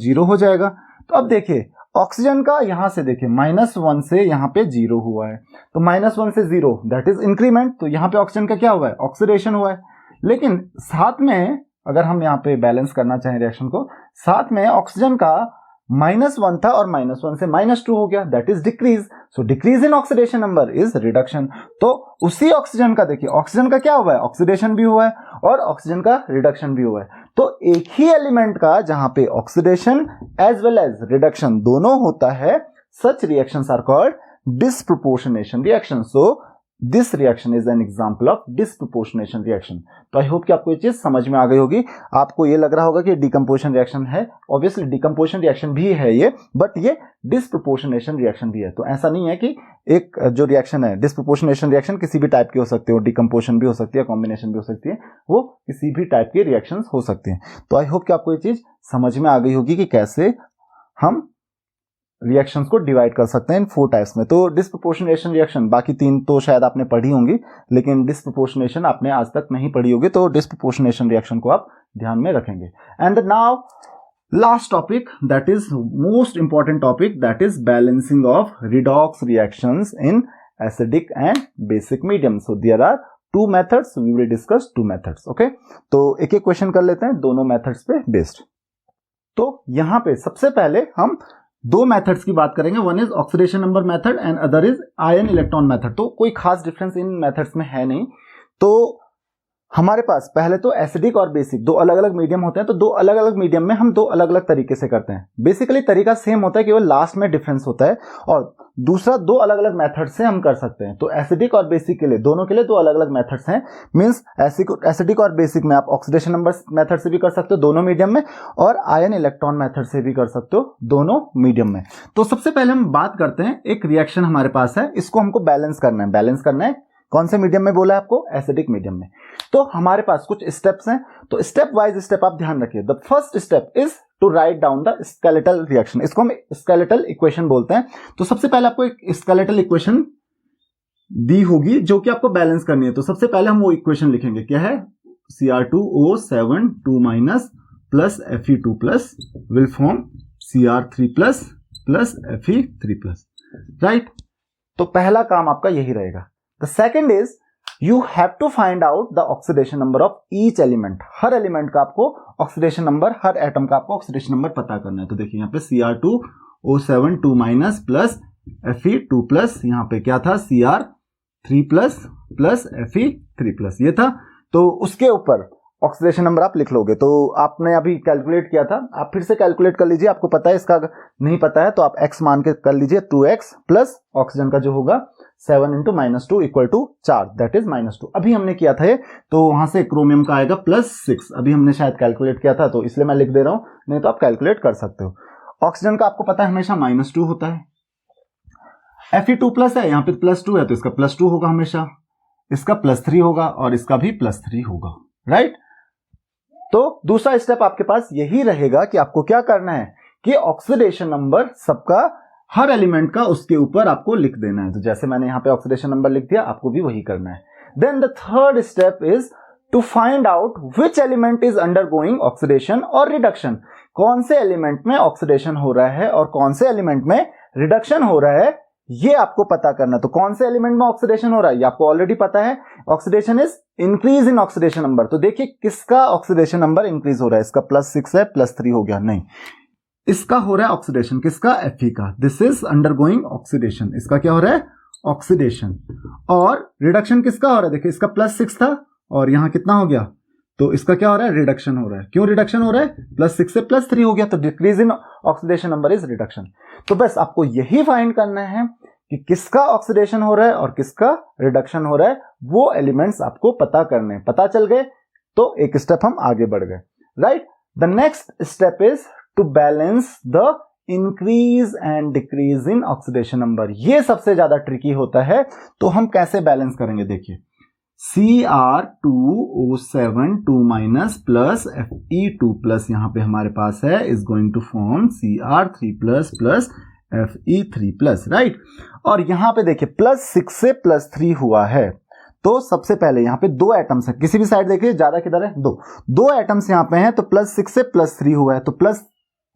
0 हो जाएगा। तो अब देखिए ऑक्सीजन का यहां से देखिए -1 से यहाँ पे 0 हुआ है, तो -1 से 0 दैट इज इंक्रीमेंट, तो यहाँ पे ऑक्सीजन का क्या हुआ है, ऑक्सीडेशन हुआ है। लेकिन साथ में अगर हम यहाँ पे बैलेंस करना चाहें रिएक्शन को, साथ में ऑक्सीजन का -1 था और -1 से -2 हो गया, that is decrease. So decrease in oxidation number is reduction. तो उसी ऑक्सीजन का देखिए, ऑक्सीजन का क्या हुआ है, ऑक्सीडेशन भी हुआ है और ऑक्सीजन का रिडक्शन भी हुआ है। तो एक ही एलिमेंट का जहां पे oxidation as well as reduction दोनों होता है, such reactions are called disproportionation reaction. So this reaction is an example of disproportionation reaction. तो आई होप कि आपको ये चीज समझ में आ गई होगी। आपको ये लग रहा होगा कि डिकम्पोजिशन रिएक्शन है, ऑब्वियसली डिकम्पोजिशन रिएक्शन भी है ये, बट ये डिस्प्रोपोर्शनेशन रिएक्शन भी है। तो ऐसा नहीं है कि एक जो रिएक्शन है डिस्प्रोपोर्शनेशन रिएक्शन किसी भी टाइप की हो सकती है, डिकम्पोजिशन भी हो सकती है, कॉम्बिनेशन भी हो सकती है, वो किसी भी टाइप के रिएक्शन हो सकते हैं। तो आई होप कि आपको ये चीज समझ में आ गई होगी कि कैसे हम रिएक्शंस को डिवाइड कर सकते हैं इन 4 टाइप्स में। तो डिस्प्रोपोर्शनेशन रिएक्शन, बाकी 3 तो शायद आपने पढ़ी होंगी, लेकिन डिस्प्रोपोर्शनेशन आपने आज तक नहीं पढ़ी होगी, तो डिस्प्रोपोर्शनेशन रिएक्शन को आप ध्यान में रखेंगे। And now last topic, that is most important topic, that is balancing of redox reactions in acidic and basic medium. So there are 2 methods, we will discuss 2 methods. Okay, तो एक एक क्वेश्चन कर लेते हैं दोनों मेथड्स पे बेस्ड। तो यहां पे सबसे पहले हम 2 मेथड्स की बात करेंगे, one is oxidation number method and other is ion electron method. तो कोई खास डिफरेंस इन मेथड्स में है नहीं। तो हमारे पास पहले तो एसिडिक और बेसिक 2 अलग अलग मीडियम होते हैं, तो 2 अलग अलग मीडियम में हम 2 अलग अलग तरीके से करते हैं। बेसिकली तरीका सेम होता है, केवल लास्ट में डिफरेंस होता है, और दूसरा 2 अलग अलग मेथड से हम कर सकते हैं। तो एसिडिक और बेसिक के लिए, दोनों के लिए 2 अलग अलग मेथड्स हैं। मींस एसिडिक और बेसिक में आप ऑक्सीडेशन नंबर मेथड से भी कर सकते हो दोनों मीडियम में, और आयन इलेक्ट्रॉन मेथड से भी कर सकते हो दोनों मीडियम में। तो सबसे पहले हम बात करते हैं, एक रिएक्शन हमारे पास है, इसको हमको बैलेंस करना है। बैलेंस करना है कौन से मीडियम में बोला है आपको, एसिडिक मीडियम में। तो हमारे पास कुछ स्टेप्स हैं, तो स्टेप वाइज स्टेप आप ध्यान रखिए। The first step is to write down the skeletal reaction, इसको हम स्केलेटल इक्वेशन बोलते हैं। तो सबसे पहले आपको एक स्केलेटल इक्वेशन दी होगी जो कि आपको बैलेंस करनी है। तो सबसे पहले हम वो इक्वेशन लिखेंगे, क्या है, Cr2O7 2- plus Fe2 plus will form Cr3 plus Fe3 right. तो पहला काम आपका यही रहेगा। The second is you have to find out the oxidation number of each element। Her element का आपको ऑक्सीडेशन नंबर, हर एटम का आपको ऑक्सीडेशन नंबर पता करना है। तो देखिए यहाँ पे Cr2O7 2- प्लस Fe2 प्लस, यहाँ पे क्या था, Cr3 प्लस Fe3 ये था। तो उसके ऊपर ऑक्सीडेशन नंबर आप लिख लोगे। तो आपने अभी कैलकुलेट किया था, आप फिर से कैलकुलेट कर लीजिए, आपको पता है, इसका नहीं पता है तो आप x मान के कर लीजिए, 2x प्लस ऑक्सीजन का जो होगा 7 × -2 = 4, दैट इज -2। अभी हमने किया था ये, तो वहां से क्रोमियम का आएगा +6। अभी हमने शायद कैलकुलेट किया था, तो इसलिए मैं लिख दे रहा हूं, नहीं तो आप कैलकुलेट कर सकते हो। ऑक्सीजन का आपको पता है हमेशा -2 होता है। Fe2 प्लस है, यहाँ पे +2 है, तो इसका +2 होगा हमेशा, इसका +3 होगा और इसका भी +3 होगा, राइट। तो दूसरा स्टेप आपके पास यही रहेगा कि आपको क्या करना है कि ऑक्सीडेशन नंबर सबका, हर एलिमेंट का उसके ऊपर आपको लिख देना है। तो जैसे मैंने यहां पे ऑक्सीडेशन नंबर लिख दिया, आपको भी वही करना है। Then the third step is to find out which element is undergoing oxidation और रिडक्शन। कौन से एलिमेंट में ऑक्सीडेशन हो रहा है और कौन से एलिमेंट में रिडक्शन हो रहा है, ये आपको पता करना। तो कौन से एलिमेंट में ऑक्सीडेशन हो रहा है ये आपको ऑलरेडी पता है, oxidation is increase in oxidation number. तो देखिए किसका ऑक्सीडेशन नंबर इंक्रीज हो रहा है, इसका +6 है, +3 हो गया, नहीं, इसका हो रहा है ऑक्सीडेशन, किसका, Fe का। दिस इज अंडरगोइंग ऑक्सीडेशन, इसका क्या हो रहा है, ऑक्सीडेशन। और रिडक्शन किसका हो रहा है, देखिए इसका +6 था और यहां कितना हो गया, तो इसका क्या हो रहा है, रिडक्शन हो रहा है। क्यों रिडक्शन हो रहा है, +6 से +3 हो गया, तो decrease in oxidation number is reduction. तो बस आपको यही फाइंड करना है कि किसका ऑक्सीडेशन हो रहा है और किसका रिडक्शन हो रहा है, वो एलिमेंट्स आपको पता करने। पता चल गए तो एक स्टेप हम आगे बढ़ गए, right. The next step is to balance the increase and decrease in oxidation number. ये सबसे ज्यादा ट्रिकी होता है, तो हम कैसे बैलेंस करेंगे, देखिए Cr2O7 2 minus plus Fe2 plus यहाँ पे हमारे पास है is going to form Cr3 plus plus Fe3 plus, right. और यहाँ पे देखिए +6 से +3 हुआ है, तो सबसे पहले यहाँ पे दो एटम्स है, किसी भी साइड देखिए, ज्यादा किधर है, दो एटम्स यहाँ पे हैं, तो +6 से +3 हुआ है, तो प्लस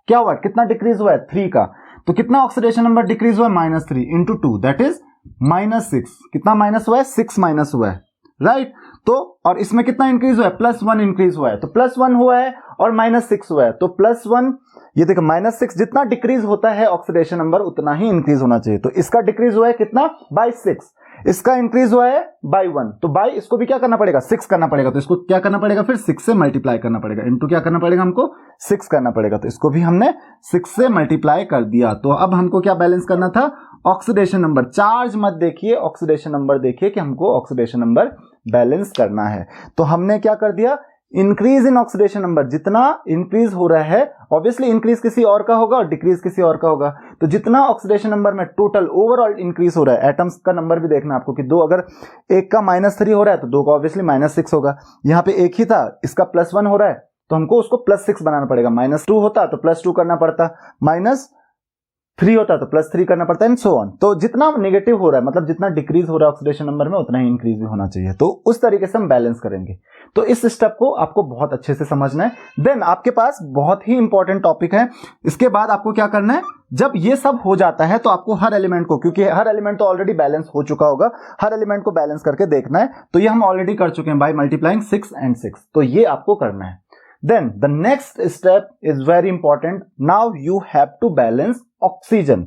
क्या हुआ, कितना डिक्रीज हुआ है 3 का, तो कितना ऑक्सीडेशन नंबर डिक्रीज हुआ है -3 इंटू 2 दैट इज -6, कितना माइनस हुआ है 6 माइनस हुआ है, राइट। तो और इसमें कितना इंक्रीज हुआ है, +1 इंक्रीज हुआ है, तो +1 हुआ है और -6 हुआ है, तो +1 ये देखो -6 जितना डिक्रीज होता है ऑक्सीडेशन नंबर उतना ही इंक्रीज होना चाहिए, तो इसका डिक्रीज हुआ है कितना बाय 6, इसका इंक्रीज हुआ है बाय 1, तो बाय इसको भी क्या करना पड़ेगा 6 करना पड़ेगा, तो इसको क्या करना पड़ेगा फिर 6 से मल्टीप्लाई करना पड़ेगा, इनटू क्या करना पड़ेगा हमको 6 करना पड़ेगा, तो इसको भी हमने 6 से मल्टीप्लाई कर दिया। तो अब हमको क्या बैलेंस करना था, ऑक्सीडेशन नंबर, चार्ज मत देखिए, ऑक्सीडेशन नंबर देखिए कि हमको ऑक्सीडेशन नंबर बैलेंस करना है। तो हमने क्या कर दिया, इंक्रीज इन ऑक्सीडेशन नंबर, जितना इंक्रीज हो रहा है ऑब्वियसली इंक्रीज किसी और का होगा और डिक्रीज किसी और का होगा, तो जितना ऑक्सीडेशन नंबर में टोटल ओवरऑल इंक्रीज हो रहा है, एटम्स का नंबर भी देखना आपको कि दो, अगर एक का -3 हो रहा है तो दो का ऑब्वियसली -6 होगा, यहाँ पे एक ही था इसका +1 हो रहा है तो हमको उसको +6 बनाना पड़ेगा, -2 होता तो +2 करना पड़ता, -3 होता तो +3 करना पड़ता है, एंड सो ऑन। तो जितना नेगेटिव हो रहा है मतलब जितना डिक्रीज हो रहा है ऑक्सीडेशन नंबर में उतना ही इंक्रीज भी होना चाहिए, तो उस तरीके से हम बैलेंस करेंगे। तो इस स्टेप को आपको बहुत अच्छे से समझना है। देन आपके पास बहुत ही इंपॉर्टेंट टॉपिक है, इसके बाद आपको क्या करना है, जब ये सब हो जाता है तो आपको हर एलिमेंट को, क्योंकि हर एलिमेंट तो ऑलरेडी बैलेंस हो चुका होगा, हर एलिमेंट को बैलेंस करके देखना है, तो ये हम ऑलरेडी कर चुके हैं बाय मल्टीप्लाइंग 6 and 6, तो ये आपको करना है। Then the next step is very important. Now you have to balance oxygen,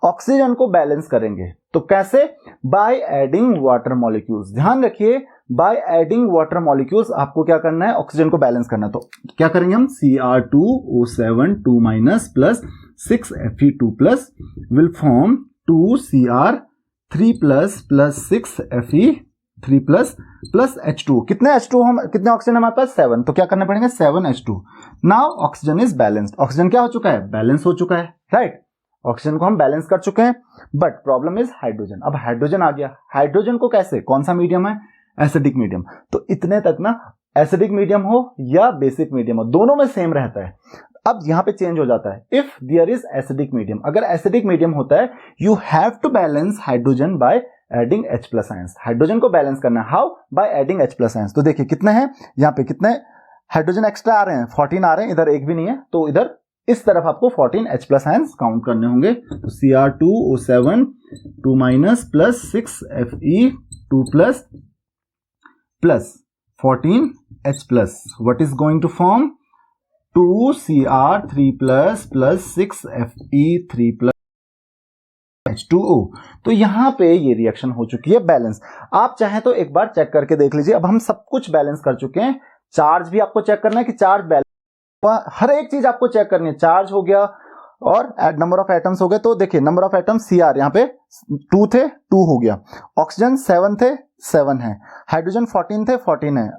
oxygen को बैलेंस करेंगे तो कैसे, बाय एडिंग वाटर मॉलिक्यूल्स। ध्यान रखिए बाय एडिंग वाटर मॉलिक्यूल्स आपको क्या करना है, ऑक्सीजन को बैलेंस करना है। तो क्या करेंगे हम, Cr2O7 2 minus plus 6 Fe2 plus will form 2Cr3 plus 6 Fe3 plus H2, कितने H2 हम, कितने ऑक्सीजन हमारे पास 7, तो क्या करना पड़ेगा 7 H2। Now oxygen is balanced, oxygen क्या हो चुका है, बैलेंस हो चुका है, राइट। ऑक्सीजन को हम बैलेंस कर चुके हैं, बट प्रॉब्लम इज हाइड्रोजन, अब हाइड्रोजन आ गया। हाइड्रोजन को कैसे, कौन सा मीडियम है, एसिडिक मीडियम, तो इतने तक ना एसिडिक मीडियम हो या बेसिक मीडियम हो दोनों में सेम रहता है। अब यहां पे चेंज हो जाता है, if there is acidic medium, अगर एसिडिक मीडियम होता है you have to balance hydrogen by adding H+ ions, hydrogen को बैलेंस करना है, how, by adding H+ ions. तो देखिए कितने हैं यहाँ पे, कितने हाइड्रोजन एक्स्ट्रा आ रहे हैं, 14 आ रहे हैं, इधर एक भी नहीं है, तो इधर इस तरफ आपको 14 H+ आयंस काउंट करने होंगे। तो Cr2O7 2 minus plus 6 Fe2 plus 14 H+, what is going to form 2Cr3 plus 6 Fe3 plus H2O। तो यहां पे ये रिएक्शन हो चुकी है बैलेंस। आप चाहें तो एक बार चेक करके देख लीजिए, अब हम सब कुछ बैलेंस कर चुके हैं, चार्ज भी आपको चेक करना है कि चार्ज बैलेंस, हर एक चीज आपको चेक करनी है, चार्ज हो गया और नंबर ऑफ एटम्स हो गए। तो देखिए नंबर ऑफ एटम्स Cr यहाँ पे 2 थे, 2 हो गया, ऑक्सीजन 7 थे, 7 है, हाइड्रोजन 14 थे, 14 है,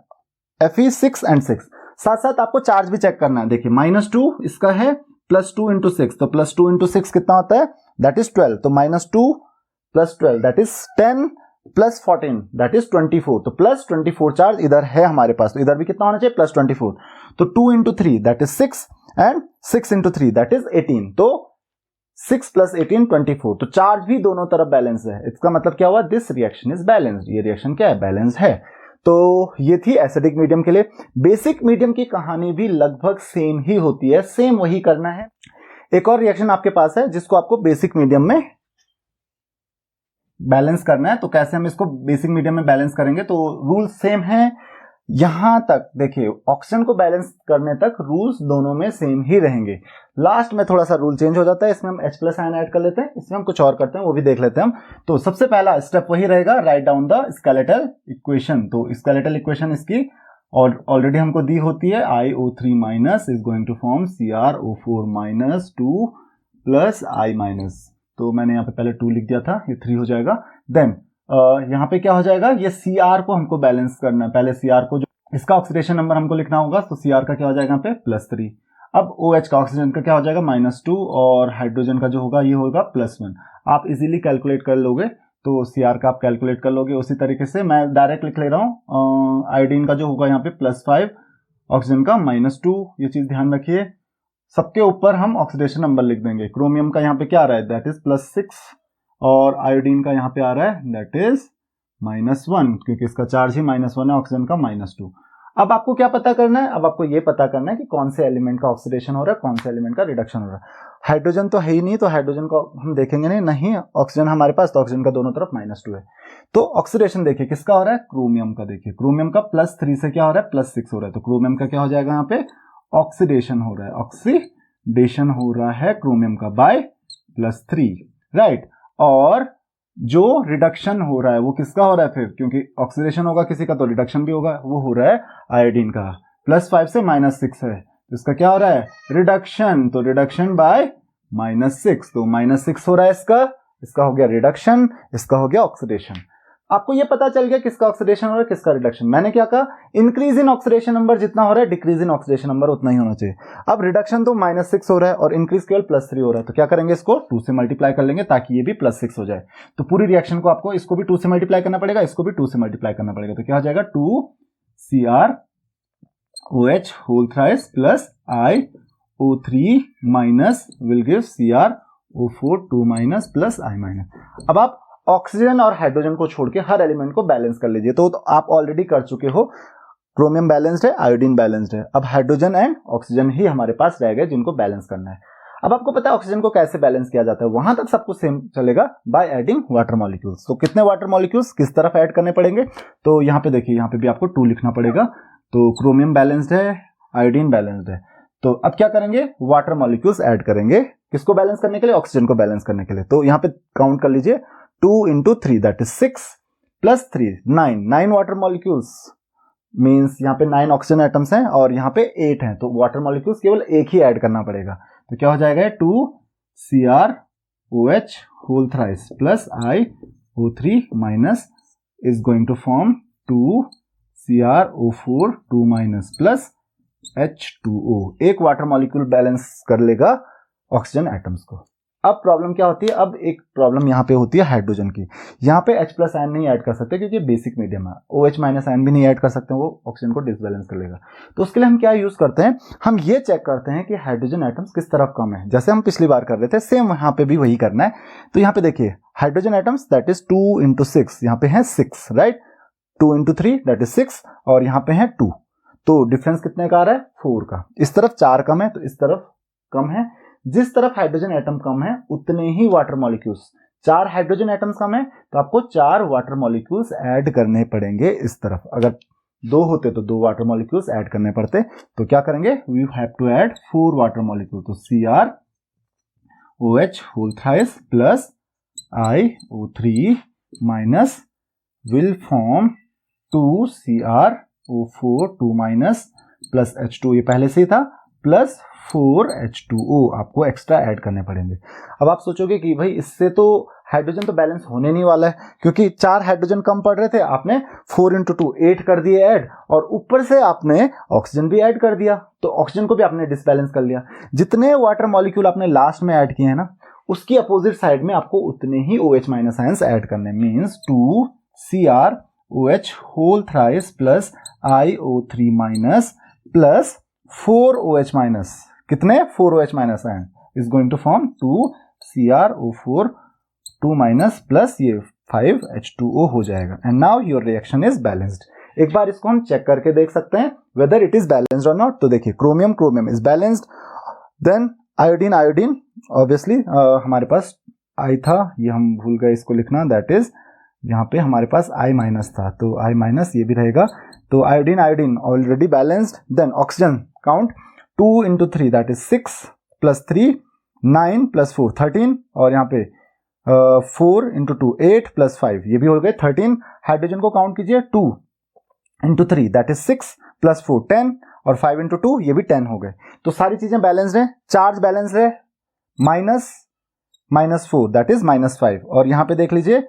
Fe 6 and 6। साथ साथ आपको चार्ज भी चेक करना है, देखिए -2 इसका है, +2 इंटू 6, तो +2 इंटू 6 कितना होता है, दैट इज 12, तो -2 + 12 दैट इज 10 + 14 दैट इज 24, तो +24 चार्ज इधर है हमारे पास, तो इधर भी कितना होना चाहिए +24, तो 2 into 3 that is 6 and 6 into 3 that is 18, तो 6 + 18 24, तो चार्ज भी दोनों तरफ बैलेंस है। इसका मतलब क्या हुआ, दिस रिएक्शन इज बैलेंस्ड, ये रिएक्शन क्या है, बैलेंस है। तो ये थी एसिडिक मीडियम के लिए। बेसिक मीडियम की कहानी भी लगभग सेम ही होती है, सेम वही करना है। एक और रिएक्शन आपके पास है जिसको आपको बेसिक मीडियम में बैलेंस करना है, तो कैसे हम इसको बेसिक मीडियम में बैलेंस करेंगे, तो रूल सेम है यहां तक। देखिए ऑक्सीजन को बैलेंस करने तक रूल्स दोनों में सेम ही रहेंगे, लास्ट में थोड़ा सा रूल चेंज हो जाता है, इसमें हम H+ आयन ऐड कर लेते हैं, इसमें हम कुछ और करते हैं, वो भी देख लेते हैं हम। तो सबसे पहला स्टेप वही रहेगा, write down the skeletal equation. तो स्केलेटल इक्वेशन इसकी और ऑलरेडी हमको दी होती है, iO3 minus is going to form CrO4 minus 2 plus I minus, तो मैंने यहाँ पे पहले 2 लिख दिया था, ये 3 हो जाएगा। देन यहाँ पे क्या हो जाएगा, ये Cr को हमको बैलेंस करना है, पहले Cr को जो इसका ऑक्सीडेशन नंबर हमको लिखना होगा, तो Cr का क्या हो जाएगा यहाँ पे +3। अब OH का ऑक्सीजन का क्या हो जाएगा -2 और हाइड्रोजन का जो होगा ये होगा +1। आप इजीली कैलकुलेट कर लोगे, तो Cr का आप कैलकुलेट कर लोगे। उसी तरीके से मैं डायरेक्ट लिख ले रहा हूँ, आयोडीन का जो होगा यहाँ पे +5, ऑक्सीजन का -2, ये चीज ध्यान रखिए। सबके ऊपर हम ऑक्सीडेशन नंबर लिख देंगे। क्रोमियम का यहाँ पे क्या आ रहा है, दैट इज +6, और आयोडीन का यहाँ पे आ रहा है दैट इज -1, क्योंकि इसका चार्ज ही -1 है, ऑक्सीजन का -2। अब आपको क्या पता करना है, अब आपको ये पता करना है कि कौन से एलिमेंट का ऑक्सीडेशन हो रहा है, कौन से एलिमेंट का रिडक्शन हो रहा है। हाइड्रोजन तो है ही नहीं, तो हाइड्रोजन को हम देखेंगे नहीं, ऑक्सीजन हमारे पास, तो ऑक्सीजन का दोनों तरफ -2 है। तो ऑक्सीडेशन देखिए किसका हो रहा है, क्रोमियम का। देखिए क्रोमियम का +3 से क्या हो रहा है, +6 हो रहा है, तो क्रोमियम का क्या हो जाएगा, यहाँ पे ऑक्सीडेशन हो रहा है, ऑक्सीडेशन हो रहा है क्रोमियम का बाय +3, राइट। और जो रिडक्शन हो रहा है वो किसका हो रहा है फिर, क्योंकि ऑक्सीडेशन होगा किसी का तो रिडक्शन भी होगा, वो हो रहा है आयोडीन का। +5 से -6 है, तो इसका क्या हो रहा है, रिडक्शन, तो रिडक्शन बाय -6, तो -6 हो रहा है इसका हो गया रिडक्शन, इसका हो गया ऑक्सीडेशन। आपको ये पता चल गया किसका ऑक्सीडेशन हो रहा है, किसका रिडक्शन। मैंने क्या कहा, इंक्रीज इन ऑक्सीडेशन नंबर जितना हो रहा है, डिक्रीज इन ऑक्सीडेशन नंबर उतना ही होना चाहिए। अब रिडक्शन तो -6 हो रहा है और इंक्रीज केवल +3 हो रहा है, तो क्या करेंगे, इसको 2 से मल्टीप्लाई कर लेंगे ताकि ये भी +6 हो जाए। तो पूरी रिएक्शन को आपको इसको भी 2 से मल्टीप्लाई करना पड़ेगा, इसको भी 2 से मल्टीप्लाई करना पड़ेगा, तो क्या हो जाएगा, 2CrOH whole thrice plus iO3 minus will give CrO4 2 minus plus I minus. अब आप ऑक्सीजन और हाइड्रोजन को छोड़ के हर एलिमेंट को बैलेंस कर लीजिए। तो आप ऑलरेडी कर चुके हो, क्रोमियम बैलेंस्ड है, आयोडीन बैलेंस्ड है, अब हाइड्रोजन एंड ऑक्सीजन ही हमारे पास रह गए जिनको बैलेंस करना है। अब आपको पता है ऑक्सीजन को कैसे बैलेंस किया जाता है, वहां तक सब कुछ सेम चलेगा बाय एडिंग वाटर मॉलिक्यूल्स। तो कितने वाटर मॉलिक्यूल्स किस तरफ ऐड करने पड़ेंगे, तो यहाँ पे देखिए, यहाँ पे भी आपको 2 लिखना पड़ेगा। तो क्रोमियम बैलेंस्ड है, आयोडीन बैलेंस्ड है, तो अब क्या करेंगे, वाटर मॉलिक्यूल्स ऐड करेंगे, किसको बैलेंस करने के लिए, ऑक्सीजन को बैलेंस करने के लिए। तो यहाँ पे काउंट कर लीजिए, 2 into 3 that is 6 plus 3 9 water molecules, means यहाँ पे 9 ऑक्सीजन एटम्स हैं और यहाँ पे 8 हैं, तो वाटर मॉलिक्यूल्स केवल एक ही ऐड करना पड़ेगा। तो क्या हो जाएगा, 2CrOH whole thrice plus iO3 minus is going to form 2CrO4 2 minus plus H2O। एक वाटर मॉलिक्यूल बैलेंस कर लेगा ऑक्सीजन एटम्स को। अब प्रॉब्लम क्या होती है, अब एक प्रॉब्लम यहाँ पे होती है हाइड्रोजन की। यहाँ पे H प्लस आयन नहीं ऐड कर सकते क्योंकि बेसिक मीडियम है, OH माइनस आयन भी नहीं ऐड कर सकते, वो ऑक्सीजन को डिसबैलेंस कर लेगा। तो उसके लिए हम क्या यूज करते हैं, हम ये चेक करते हैं कि हाइड्रोजन एटम्स किस तरफ कम है, जैसे हम पिछली बार कर रहे थे, सेम यहाँ पे भी वही करना है। तो यहाँ पे देखिए hydrogen atoms that is 2 into 6, यहाँ पे है 6, राइट, 2 into 3 दैट इज 6, और यहाँ पे है 2, तो डिफरेंस कितने का आ रहा है, 4 का। इस तरफ 4 कम है तो इस तरफ कम है। जिस तरफ हाइड्रोजन एटम कम है उतने ही water molecules, 4 hydrogen atoms come है तो आपको 4 वाटर मॉलिक्यूल्स ऐड करने पड़ेंगे इस तरफ। अगर 2 होते तो 2 वाटर मॉलिक्यूल्स ऐड करने पड़ते, तो क्या करेंगे, we have to add 4 water molecule. तो CrOH whole thrice plus iO3 minus will form 2CrO4 2 minus plus H2, ये पहले से ही था, प्लस 4H2O आपको एक्स्ट्रा ऐड करने पड़ेंगे। अब आप सोचोगे कि भाई इससे तो हाइड्रोजन तो बैलेंस होने नहीं वाला है, क्योंकि 4 हाइड्रोजन कम पड़ रहे थे, आपने 4 into 2 8 कर दिए ऐड, और ऊपर से आपने ऑक्सीजन भी ऐड कर दिया, तो ऑक्सीजन को भी आपने डिसबैलेंस कर लिया। जितने वाटर मॉलिक्यूल आपने लास्ट में ऐड किए हैं ना, उसकी अपोजिट साइड में आपको उतने ही OH माइनस आयंस ऐड करने, means 2CrOH whole thrice plus iO3 minus plus 4OH minus, कितने 4OH minus ion is going to form 2CrO4 2 minus plus ये 5H2O हो जाएगा। And now your reaction is balanced. एक बार इसको हम चेक करके देख सकते हैं वेदर इट इज बैलेंस्ड और नॉट। तो देखिए chromium is balanced, then iodine obviously हमारे पास I था, ये हम भूल गए इसको लिखना, दैट इज यहाँ पे हमारे पास I माइनस था, तो I माइनस ये भी रहेगा। तो iodine already balanced. Then oxygen count 2 into 3 that is 6 plus 3 9 plus 4 13, और यहाँ पे 4 into 2 8 प्लस 5, ये भी हो गए 13। हाइड्रोजन को काउंट कीजिए, 2 into 3 दैट इज 6 प्लस 4 10, और 5 into 2 ये भी 10 हो गए। तो सारी चीजें बैलेंस्ड है, चार्ज बैलेंस्ड है, -4 दैट इज -5, और यहाँ पे देख लीजिए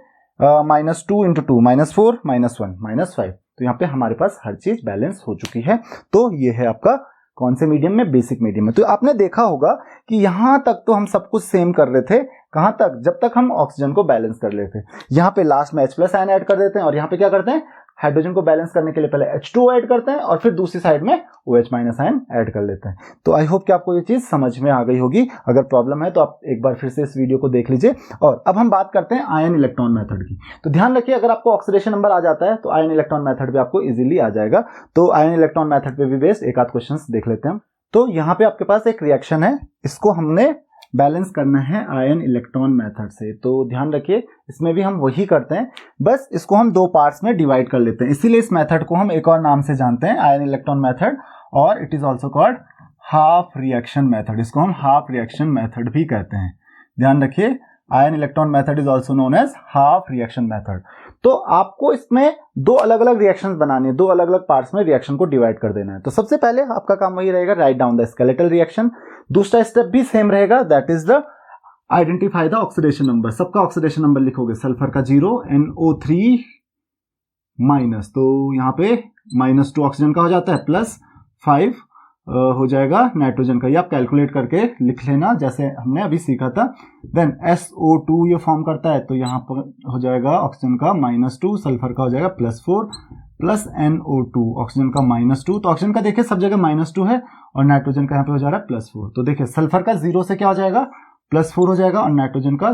-2 into 2 -4 -1 -5, तो यहाँ पे हमारे पास हर चीज बैलेंस हो चुकी है। तो ये है आपका कौन से मीडियम में, बेसिक मीडियम में। तो आपने देखा होगा कि यहां तक तो हम सब कुछ सेम कर रहे थे, कहां तक, जब तक हम ऑक्सीजन को बैलेंस कर लेते हैं। यहां पे लास्ट में H+ आयन ऐड कर देते हैं और यहां पे क्या करते हैं, हाइड्रोजन को बैलेंस करने के लिए पहले H2O ऐड करते हैं और फिर दूसरी साइड में OH- आयन ऐड कर लेते हैं। तो आई होप कि आपको ये चीज समझ में आ गई होगी। अगर प्रॉब्लम है तो आप एक बार फिर से इस वीडियो को देख लीजिए। और अब हम बात करते हैं आयन इलेक्ट्रॉन मेथड की। तो ध्यान रखिए, अगर आपको ऑक्सीडेशन नंबर आ जाता है तो आयन इलेक्ट्रॉन मेथड भी आपको इजीली आ जाएगा। तो आयन इलेक्ट्रॉन मेथड पे भी बेस्ड एक आध क्वेश्चन देख लेते हैं। तो यहाँ पे आपके पास एक रिएक्शन है, इसको हमने बैलेंस करना है आयन इलेक्ट्रॉन मेथड से। तो ध्यान रखिए, इसमें भी हम वही करते हैं, बस इसको हम दो पार्ट्स में डिवाइड कर लेते हैं। इसीलिए इस मेथड को हम एक और नाम से जानते हैं, आयन इलेक्ट्रॉन मेथड, और it is also called half reaction method. इसको हम हाफ रिएक्शन मेथड भी कहते हैं। ध्यान रखिए, ion electron method is also known as half reaction method. तो आपको इसमें दो अलग अलग रिएक्शंस बनाने हैं, दो अलग अलग पार्ट्स में रिएक्शन को डिवाइड कर देना है। तो सबसे पहले आपका काम वही रहेगा, write down the skeletal reaction. दूसरा स्टेप भी सेम रहेगा, that is the identify the oxidation number. सबका ऑक्सीडेशन नंबर लिखोगे, सल्फर का 0, NO3 माइनस, तो यहाँ पे -2 ऑक्सीजन का हो जाता है, +5 हो जाएगा नाइट्रोजन का। ये आप कैलकुलेट करके लिख लेना जैसे हमने अभी सीखा था। देन SO2 ये फॉर्म करता है, तो यहाँ पर हो जाएगा ऑक्सीजन का -2, सल्फर का हो जाएगा +4, प्लस NO2 ऑक्सीजन का -2। तो ऑक्सीजन का देखिए सब जगह -2 है और नाइट्रोजन का यहाँ पे हो जा रहा है +4। तो देखिए सल्फर का 0 से क्या हो जाएगा, +4 हो जाएगा, और नाइट्रोजन का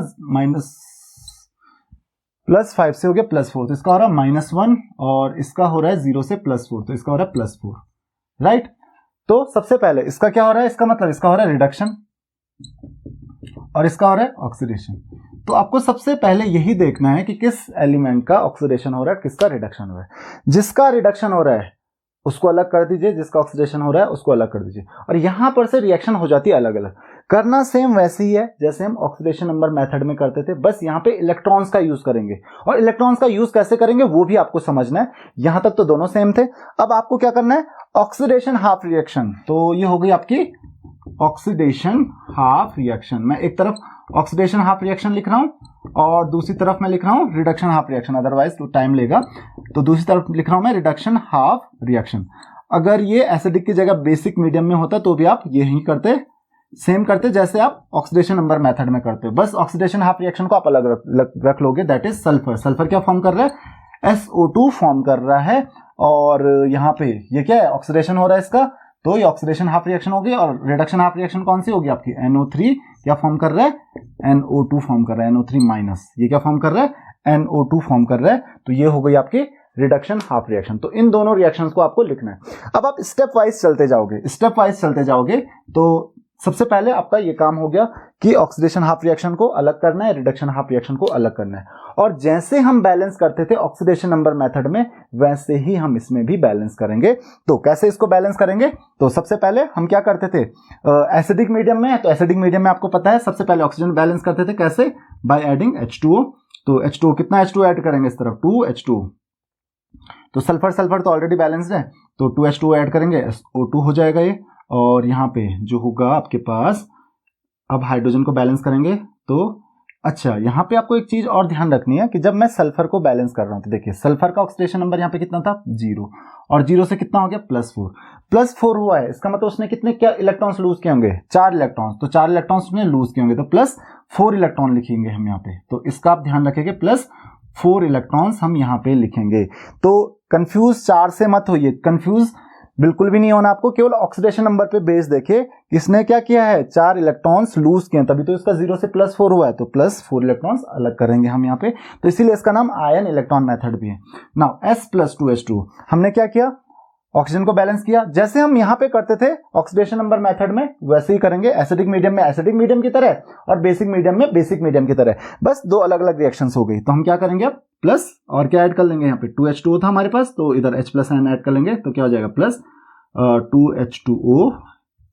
+5 से हो गया +4। तो इसका हो रहा है -1 और इसका हो रहा है 0 से +4, तो इसका हो रहा है +4, राइट। तो सबसे पहले इसका क्या हो रहा है, इसका मतलब इसका हो रहा है रिडक्शन और इसका हो रहा है ऑक्सीडेशन। तो आपको सबसे पहले यही देखना है कि किस एलिमेंट का ऑक्सीडेशन हो रहा है, किसका रिडक्शन हो रहा है। जिसका रिडक्शन हो रहा है उसको अलग कर दीजिए, जिसका ऑक्सीडेशन हो रहा है उसको अलग कर दीजिए, और यहां पर से रिएक्शन हो जाती है अलग अलग। करना सेम वैसे ही है जैसे हम ऑक्सीडेशन नंबर मेथड में करते थे, बस यहां पे इलेक्ट्रॉन्स का यूज करेंगे। और इलेक्ट्रॉन्स का यूज कैसे करेंगे वो भी आपको समझना है। यहां तक तो दोनों सेम थे। अब आपको क्या करना है, ऑक्सीडेशन हाफ रिएक्शन। तो ये हो गई आपकी ऑक्सीडेशन हाफ रिएक्शन। मैं एक तरफ ऑक्सीडेशन हाफ रिएक्शन लिख रहा हूं और दूसरी तरफ मैं लिख रहा हूं रिडक्शन हाफ रिएक्शन, अदरवाइज तो टाइम लेगा। तो दूसरी तरफ लिख रहा हूं मैं रिडक्शन हाफ रिएक्शन। अगर ये एसिडिक की जगह बेसिक मीडियम में होता तो भी आप यही करते, सेम करते जैसे आप ऑक्सीडेशन नंबर मेथड में करते हो। बस ऑक्सीडेशन हाफ रिएक्शन को आप अलग रख लोगे, दैट इज सल्फर। सल्फर क्या फॉर्म कर रहा है, SO2 फॉर्म कर रहा है, और यहाँ पे ये क्या है, ऑक्सीडेशन हो रहा है इसका, तो ये ऑक्सीडेशन हाफ रिएक्शन होगी। और रिडक्शन हाफ रिएक्शन कौन सी होगी आपकी, NO3 क्या फॉर्म कर रहा है, NO2 फॉर्म कर रहा है, NO3 माइनस, ये क्या फॉर्म कर रहा है, NO2 फॉर्म कर रहा है। तो ये हो गई आपकी रिडक्शन हाफ रिएक्शन। तो इन दोनों रिएक्शंस को आपको लिखना है। अब आप स्टेप वाइज चलते जाओगे, तो सबसे पहले आपका ये काम हो गया कि ऑक्सीडेशन हाफ रिएक्शन को अलग करना है, रिडक्शन हाफ रिएक्शन को अलग करना है। और जैसे हम बैलेंस करते थे ऑक्सीडेशन नंबर मेथड में, वैसे ही हम इसमें भी बैलेंस करेंगे। तो कैसे इसको बैलेंस करेंगे, तो सबसे पहले हम क्या करते थे, एसिडिक मीडियम में, तो एसिडिक मीडियम में आपको पता है सबसे पहले ऑक्सीजन बैलेंस करते थे कैसे, बाय एडिंग H2O। तो H2O कितना H2O ऐड करेंगे इस तरफ, 2H2O। तो सल्फर तो ऑलरेडी बैलेंस्ड है, तो 2H2O ऐड करेंगे, SO2 हो जाएगा ये। और यहाँ पे जो होगा आपके पास, अब हाइड्रोजन को बैलेंस करेंगे। तो अच्छा, यहाँ पे आपको एक चीज और ध्यान रखनी है कि जब मैं सल्फर को बैलेंस कर रहा हूं तो देखिए सल्फर का ऑक्सीडेशन नंबर यहाँ पे कितना था, 0, और 0 से कितना हो गया, +4 हुआ है। इसका मतलब उसने कितने क्या इलेक्ट्रॉन्स लूज किए होंगे, 4 इलेक्ट्रॉन्स। तो 4 इलेक्ट्रॉन्स उसने लूज किए होंगे, तो +4 इलेक्ट्रॉन लिखेंगे हम यहाँ पे। तो इसका आप ध्यान रखेंगे, +4 इलेक्ट्रॉन्स हम यहाँ पे लिखेंगे। तो कंफ्यूज 4 से मत होइए, कंफ्यूज बिल्कुल भी नहीं होना आपको। केवल ऑक्सीडेशन नंबर पे बेस देखिए, इसने क्या किया है, 4 इलेक्ट्रॉन्स लूज किए, तभी तो इसका 0 से +4 हुआ है। तो +4 इलेक्ट्रॉन्स अलग करेंगे हम यहाँ पे, तो इसीलिए इसका नाम आयन इलेक्ट्रॉन मेथड भी है। नाउ S+2H2 हमने क्या किया, ऑक्सीजन को बैलेंस किया। जैसे हम यहाँ पे करते थे ऑक्सीडेशन नंबर मेथड में, वैसे ही करेंगे एसिडिक मीडियम में एसिडिक मीडियम की तरह, और बेसिक मीडियम में बेसिक मीडियम की तरह। बस दो अलग अलग रिएक्शंस हो गई। तो हम क्या करेंगे अब, प्लस और क्या ऐड कर लेंगे, यहाँ पे 2H2O था हमारे पास, तो इधर H+ आयन ऐड कर लेंगे। तो क्या हो जाएगा, +2H2O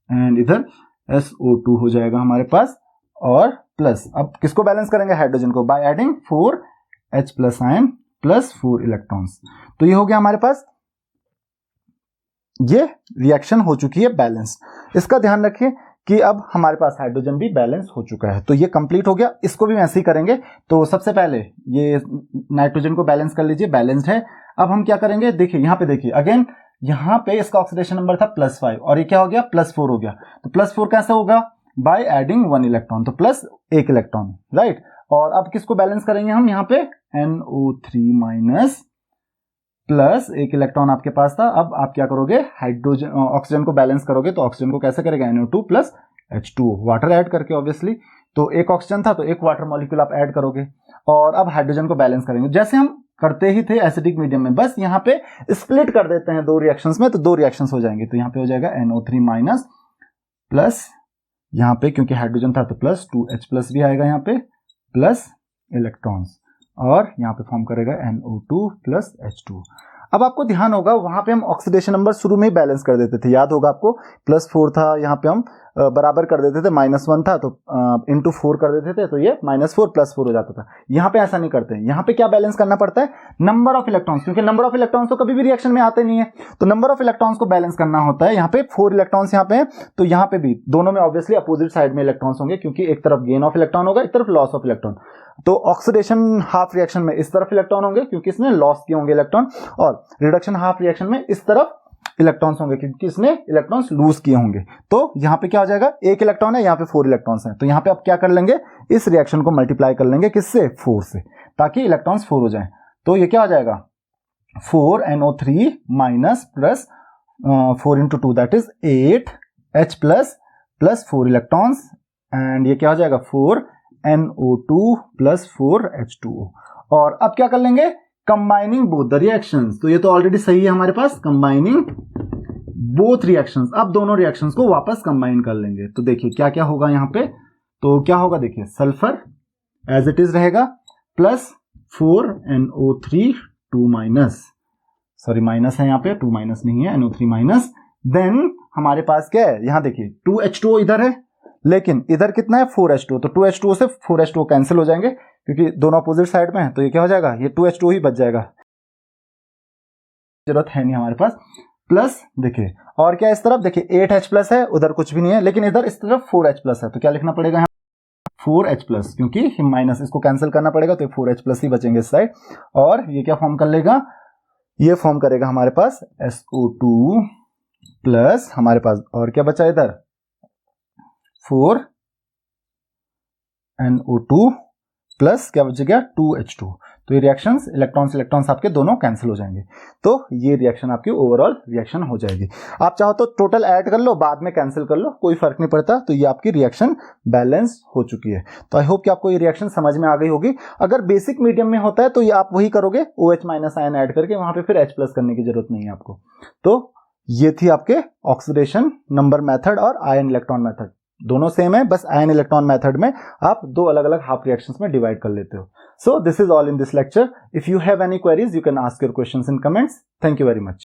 एंड इधर SO2 हो जाएगा हमारे पास, और प्लस अब किसको बैलेंस करेंगे, हाइड्रोजन को, by adding 4H+ ion +4 electrons. तो ये हो गया हमारे पास, ये रिएक्शन हो चुकी है बैलेंस। इसका ध्यान रखिए कि अब हमारे पास हाइड्रोजन भी बैलेंस हो चुका है। तो ये कंप्लीट हो गया। इसको भी वैसे ही करेंगे। तो सबसे पहले ये नाइट्रोजन को बैलेंस कर लीजिए, बैलेंस्ड है। अब हम क्या करेंगे, देखिए यहाँ पे देखिए अगेन, यहाँ पे इसका ऑक्सीडेशन नंबर था +5 और ये क्या हो गया +4 हो गया। तो +4 कैसे होगा, बाय एडिंग 1 इलेक्ट्रॉन, तो +1 इलेक्ट्रॉन, राइट। और अब किसको बैलेंस करेंगे हम, यहाँ पे NO3 माइनस +1 इलेक्ट्रॉन आपके पास था। अब आप क्या करोगे, हाइड्रोजन ऑक्सीजन को बैलेंस करोगे, तो ऑक्सीजन को कैसे करेगा, NO2 + H2O, वाटर ऐड करके ऑब्वियसली। तो एक ऑक्सीजन था तो एक वाटर मॉलिक्यूल आप ऐड करोगे, और अब हाइड्रोजन को बैलेंस करेंगे जैसे हम करते ही थे एसिडिक मीडियम में, बस यहाँ पे स्प्लिट कर देते हैं 2 रिएक्शंस में, तो 2 रिएक्शंस हो जाएंगे। तो यहाँ पे हो जाएगा NO3 माइनस प्लस, यहाँ पे क्योंकि हाइड्रोजन था तो +2H+ भी आएगा यहाँ पे, प्लस इलेक्ट्रॉन्स, और यहाँ पे फॉर्म करेगा NO2 + H2। अब आपको ध्यान होगा वहां पे हम ऑक्सीडेशन नंबर शुरू में ही बैलेंस कर देते थे, याद होगा आपको, +4 था, यहाँ पे हम बराबर कर देते थे, -1 था तो इंटू 4 कर देते थे, तो ये -4 + 4 हो जाता था। यहाँ पे ऐसा नहीं करते हैं, यहाँ पे क्या बैलेंस करना पड़ता है, नंबर ऑफ इलेक्ट्रॉन्स, क्योंकि नंबर ऑफ इलेक्ट्रॉन्स तो कभी भी रिएक्शन में आते नहीं है, तो नंबर ऑफ इलेक्ट्रॉन्स को बैलेंस करना होता है। यहाँ पे 4 इलेक्ट्रॉन्स यहाँ पे हैं, तो यहाँ पे भी दोनों में ऑब्वियसली अपोजिट साइड में इलेक्ट्रॉन्स होंगे, क्योंकि एक तरफ गेन ऑफ इलेक्ट्रॉन होगा, एक तरफ लॉस ऑफ इलेक्ट्रॉन। तो ऑक्सीडेशन हाफ रिएक्शन में इस तरफ इलेक्ट्रॉन होंगे क्योंकि इसने लॉस किए होंगे इलेक्ट्रॉन, और रिडक्शन हाफ रिएक्शन में इस तरफ इलेक्ट्रॉन्स होंगे क्योंकि इसने इलेक्ट्रॉन्स लूज किए होंगे। तो यहाँ पे क्या हो जाएगा, 1 इलेक्ट्रॉन है, यहाँ पे 4 इलेक्ट्रॉन्स हैं, तो यहाँ पे आप क्या कर लेंगे, इस रिएक्शन को मल्टीप्लाई कर लेंगे किससे, 4 से, ताकि इलेक्ट्रॉन्स 4 हो जाएं। तो ये क्या हो जाएगा, 4NO3 minus plus 4 × 2 that is 8H plus 4 electrons, and ये क्या हो जाएगा 4NO2 + 4H2O। और अब क्या कर लेंगे, कंबाइनिंग बोथ द रिएक्शंस, तो ये तो ऑलरेडी सही है हमारे पास, कंबाइनिंग बोथ रिएक्शंस, अब दोनों रिएक्शंस को वापस कंबाइन कर लेंगे। तो देखिए क्या क्या होगा यहाँ पे, तो क्या होगा, देखिए सल्फर एज इट इज रहेगा plus 4NO3 2 minus, sorry minus है यहाँ पे, 2 माइनस नहीं है, NO3 माइनस, देन हमारे पास क्या है, यहाँ देखिए 2H2O इधर है, लेकिन इधर कितना है 4H2O, तो 2H2O से 4H2O कैंसिल हो जाएंगे क्योंकि दोनों अपोजिट साइड में है, तो ये क्या हो जाएगा, ये 2H2O ही बच जाएगा, जरूरत है नहीं हमारे पास। प्लस देखिए और क्या इस तरफ, देखिए 8H+ है, उधर कुछ भी नहीं है, लेकिन इधर इस तरफ 4H+ है, तो क्या लिखना पड़ेगा यहाँ 4H+, क्योंकि माइनस इसको कैंसिल करना पड़ेगा, तो 4H+ ही बचेंगे इस साइड। और ये क्या फॉर्म कर लेगा, ये फॉर्म करेगा हमारे पास SO2 प्लस, हमारे पास और क्या बचा इधर 4NO2 प्लस क्या बचेगा 2H2। तो ये रिएक्शंस इलेक्ट्रॉन्स आपके दोनों कैंसिल हो जाएंगे, तो ये रिएक्शन आपकी ओवरऑल रिएक्शन हो जाएगी। आप चाहो तो टोटल ऐड कर लो, बाद में कैंसिल कर लो, कोई फर्क नहीं पड़ता। तो ये आपकी रिएक्शन बैलेंस हो चुकी है। तो आई होप कि आपको ये रिएक्शन समझ में आ गई होगी। अगर बेसिक मीडियम में होता है तो ये आप वही करोगे, OH- आयन ऐड करके, वहां पे फिर H+ करने की जरूरत नहीं है आपको। तो ये थी आपके ऑक्सीडेशन नंबर मेथड और आयन इलेक्ट्रॉन मेथड, दोनों सेम है, बस आयन इलेक्ट्रॉन मेथड में आप 2 अलग अलग हाफ रिएक्शंस में डिवाइड कर लेते हो। So this is all in this lecture. If you have any queries you can ask your questions in comments. Thank you very much.